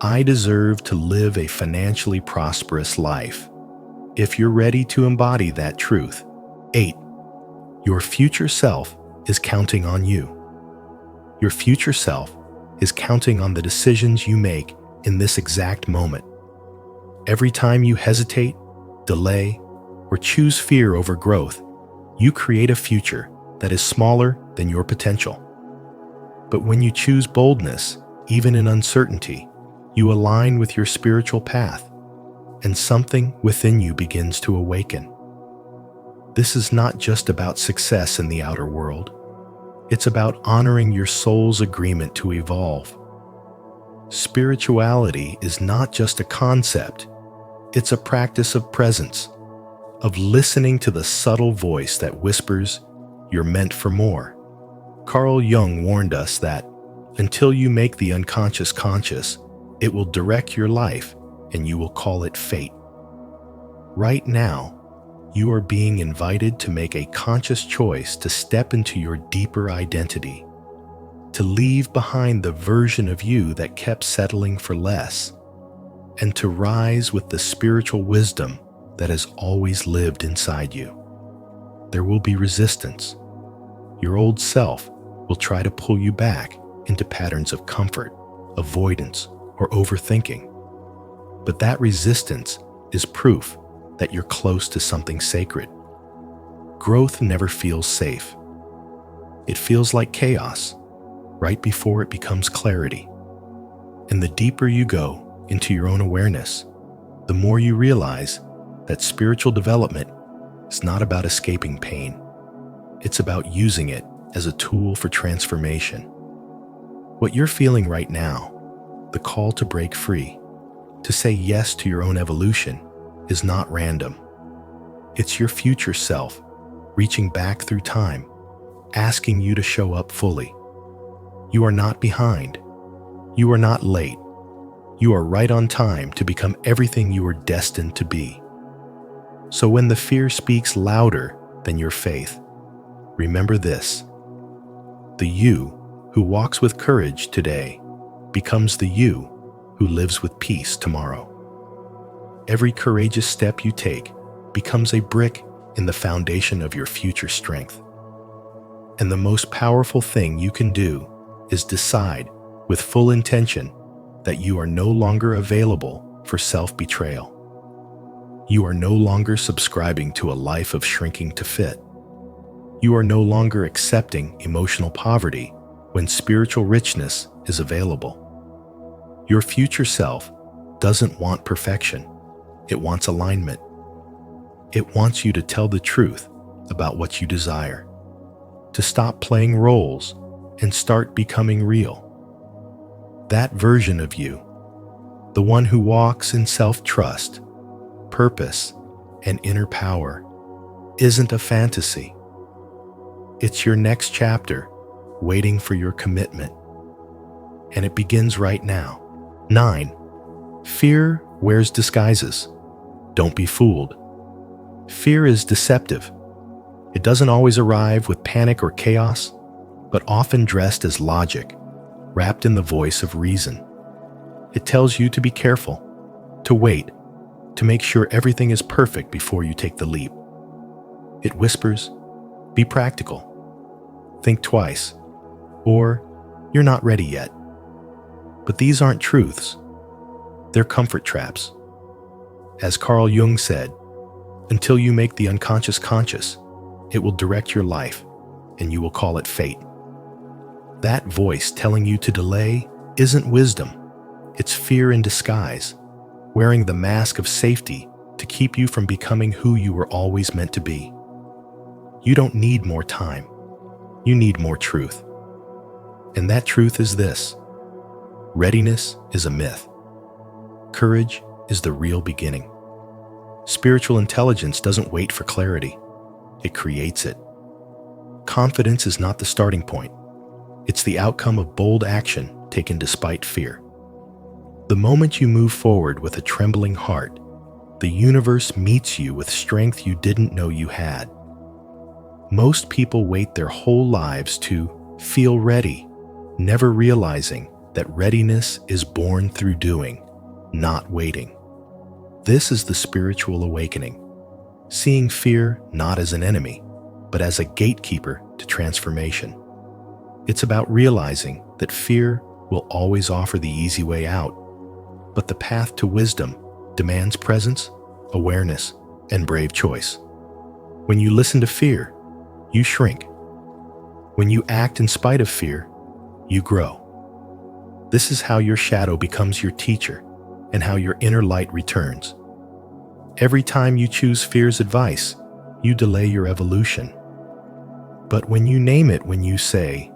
I deserve to live a financially prosperous life, if you're ready to embody that truth. 8. Your future self is counting on you. Your future self is counting on the decisions you make in this exact moment. Every time you hesitate, delay, or choose fear over growth, you create a future that is smaller than your potential. But when you choose boldness, even in uncertainty, you align with your spiritual path, and something within you begins to awaken. This is not just about success in the outer world. It's about honoring your soul's agreement to evolve. Spirituality is not just a concept. It's a practice of presence, of listening to the subtle voice that whispers, you're meant for more. Carl Jung warned us that until you make the unconscious conscious, it will direct your life and you will call it fate. Right now, you are being invited to make a conscious choice to step into your deeper identity, to leave behind the version of you that kept settling for less, and to rise with the spiritual wisdom that has always lived inside you. There will be resistance. Your old self will try to pull you back into patterns of comfort, avoidance, or overthinking. But that resistance is proof that you're close to something sacred. Growth never feels safe. It feels like chaos, right before it becomes clarity. And the deeper you go into your own awareness, the more you realize that spiritual development is not about escaping pain. It's about using it as a tool for transformation. What you're feeling right now, the call to break free, To say yes to your own evolution is not random. It's your future self reaching back through time, asking you to show up fully. You are not behind. You are not late. You are right on time to become everything you are destined to be. So when the fear speaks louder than your faith, remember this: the you who walks with courage today becomes the you who lives with peace tomorrow. Every courageous step you take becomes a brick in the foundation of your future strength. And the most powerful thing you can do is decide with full intention that you are no longer available for self-betrayal. You are no longer subscribing to a life of shrinking to fit. You are no longer accepting emotional poverty when spiritual richness is available. Your future self doesn't want perfection. It wants alignment. It wants you to tell the truth about what you desire, to stop playing roles and start becoming real. That version of you, the one who walks in self-trust, purpose, and inner power, isn't a fantasy. It's your next chapter, waiting for your commitment. And it begins right now. 9. Fear wears disguises. Don't be fooled. Fear is deceptive. It doesn't always arrive with panic or chaos, but often dressed as logic, wrapped in the voice of reason. It tells you to be careful, to wait, to make sure everything is perfect before you take the leap. It whispers, be practical, think twice, or you're not ready yet. But these aren't truths. They're comfort traps. As Carl Jung said, until you make the unconscious conscious, it will direct your life, and you will call it fate. That voice telling you to delay isn't wisdom. It's fear in disguise, wearing the mask of safety to keep you from becoming who you were always meant to be. You don't need more time. You need more truth. And that truth is this: readiness is a myth. Courage is the real beginning. Spiritual intelligence doesn't wait for clarity. It creates it. Confidence is not the starting point. It's the outcome of bold action taken despite fear. The moment you move forward with a trembling heart, the universe meets you with strength you didn't know you had. Most people wait their whole lives to feel ready, never realizing that readiness is born through doing, not waiting. This is the spiritual awakening, seeing fear not as an enemy, but as a gatekeeper to transformation. It's about realizing that fear will always offer the easy way out, but the path to wisdom demands presence, awareness, and brave choice. When you listen to fear, you shrink. When you act in spite of fear, you grow. This is how your shadow becomes your teacher and how your inner light returns. Every time you choose fear's advice, you delay your evolution. But when you name it, when you say,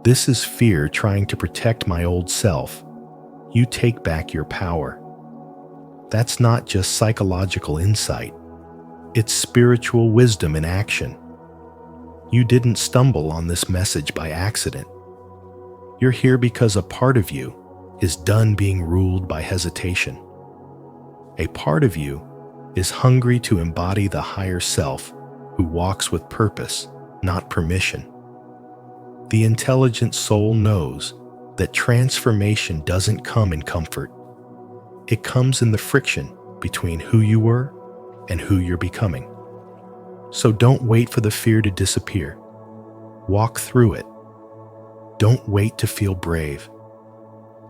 "This is fear trying to protect my old self," you take back your power. That's not just psychological insight. It's spiritual wisdom in action. You didn't stumble on this message by accident. You're here because a part of you is done being ruled by hesitation. A part of you is hungry to embody the higher self who walks with purpose, not permission. The intelligent soul knows that transformation doesn't come in comfort. It comes in the friction between who you were and who you're becoming. So don't wait for the fear to disappear. Walk through it. Don't wait to feel brave.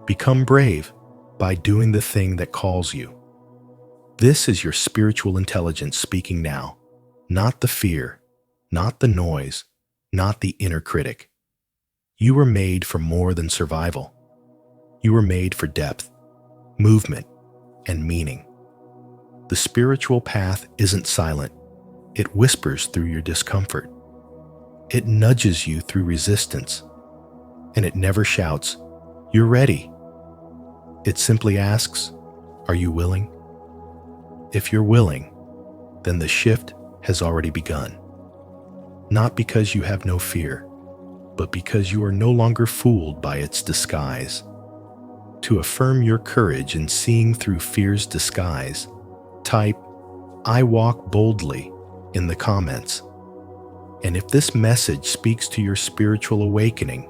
Become brave by doing the thing that calls you. This is your spiritual intelligence speaking now, not the fear, not the noise, not the inner critic. You were made for more than survival. You were made for depth, movement, and meaning. The spiritual path isn't silent. It whispers through your discomfort. It nudges you through resistance. And it never shouts, "You're ready." It simply asks, Are you willing? If you're willing, then the shift has already begun. Not because you have no fear, but because you are no longer fooled by its disguise. To affirm your courage in seeing through fear's disguise, type, "I walk boldly," in the comments. And if this message speaks to your spiritual awakening,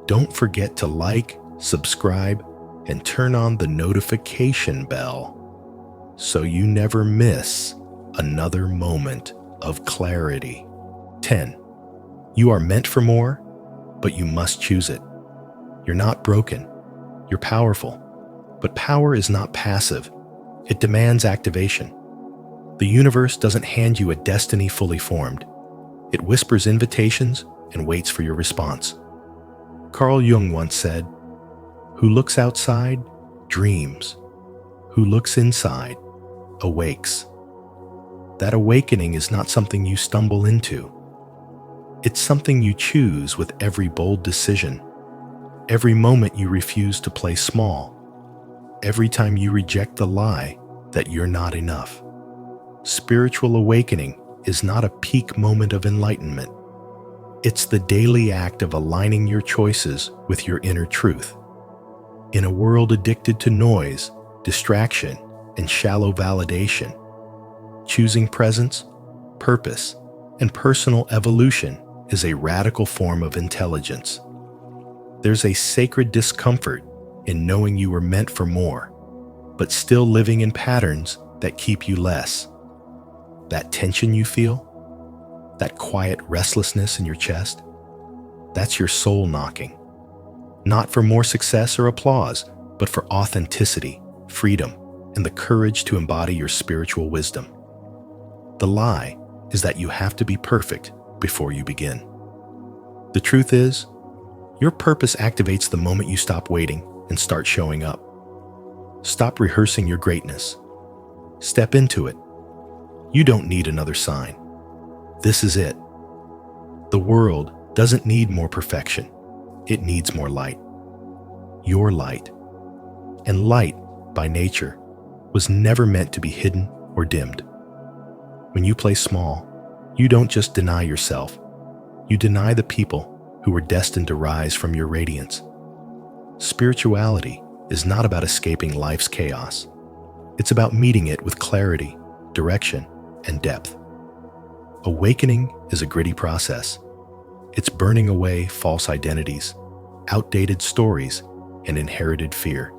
don't forget to like, subscribe, and turn on the notification bell so you never miss another moment of clarity. 10. You are meant for more, but you must choose it. You're not broken. You're powerful. But power is not passive. It demands activation. The universe doesn't hand you a destiny fully formed. It whispers invitations and waits for your response. Carl Jung once said, "Who looks outside, dreams. Who looks inside, awakes." That awakening is not something you stumble into. It's something you choose with every bold decision, every moment you refuse to play small, every time you reject the lie that you're not enough. Spiritual awakening is not a peak moment of enlightenment. It's the daily act of aligning your choices with your inner truth. In a world addicted to noise, distraction, and shallow validation, choosing presence, purpose, and personal evolution is a radical form of intelligence. There's a sacred discomfort in knowing you were meant for more, but still living in patterns that keep you less. That tension you feel, that quiet restlessness in your chest, that's your soul knocking. Not for more success or applause, but for authenticity, freedom, and the courage to embody your spiritual wisdom. The lie is that you have to be perfect before you begin. The truth is, your purpose activates the moment you stop waiting and start showing up. Stop rehearsing your greatness. Step into it. You don't need another sign. This is it. The world doesn't need more perfection. It needs more light. Your light. And light, by nature, was never meant to be hidden or dimmed. When you play small, you don't just deny yourself. You deny the people who were destined to rise from your radiance. Spirituality is not about escaping life's chaos. It's about meeting it with clarity, direction, and depth. Awakening is a gritty process. It's burning away false identities, outdated stories, and inherited fear.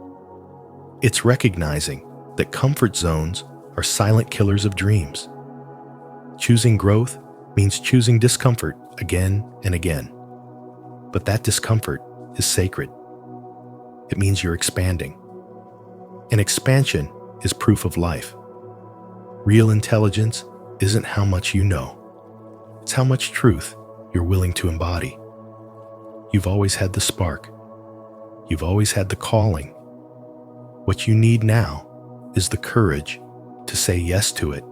It's recognizing that comfort zones are silent killers of dreams. Choosing growth means choosing discomfort again and again. But that discomfort is sacred. It means you're expanding. And expansion is proof of life. Real intelligence isn't how much you know. It's how much truth you're willing to embody. You've always had the spark. You've always had the calling. What you need now is the courage to say yes to it,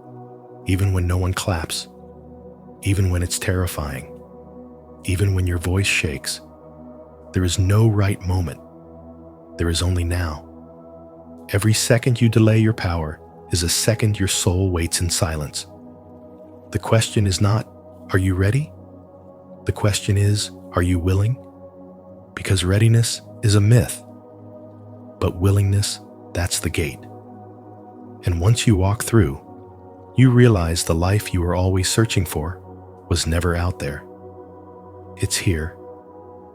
even when no one claps, even when it's terrifying, even when your voice shakes. There is no right moment. There is only now. Every second you delay your power is a second your soul waits in silence. The question is not, are you ready? The question is, are you willing? Because readiness is a myth, but willingness, that's the gate. And once you walk through, you realize the life you were always searching for was never out there. It's here,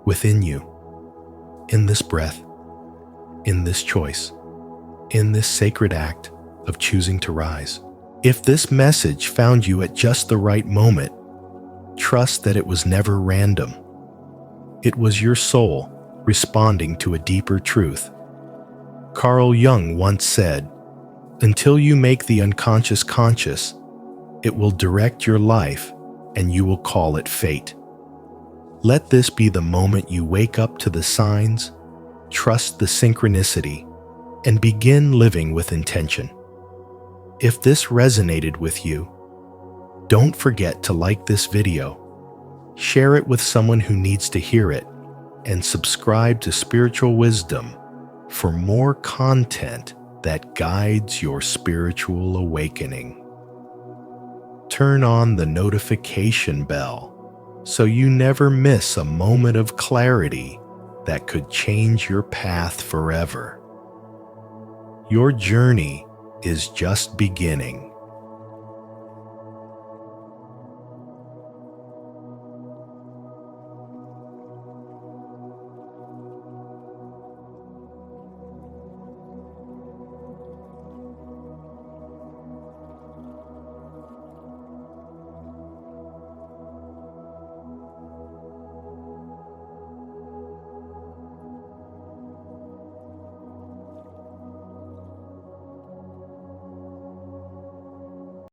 within you, in this breath, in this choice, in this sacred act of choosing to rise. If this message found you at just the right moment, trust that it was never random. It was your soul responding to a deeper truth. Carl Jung once said, "Until you make the unconscious conscious, it will direct your life and you will call it fate." Let this be the moment you wake up to the signs, trust the synchronicity, and begin living with intention. If this resonated with you, don't forget to like this video, share it with someone who needs to hear it, and subscribe to Spiritual Wisdom for more content that guides your spiritual awakening. Turn on the notification bell so you never miss a moment of clarity that could change your path forever. Your journey is just beginning.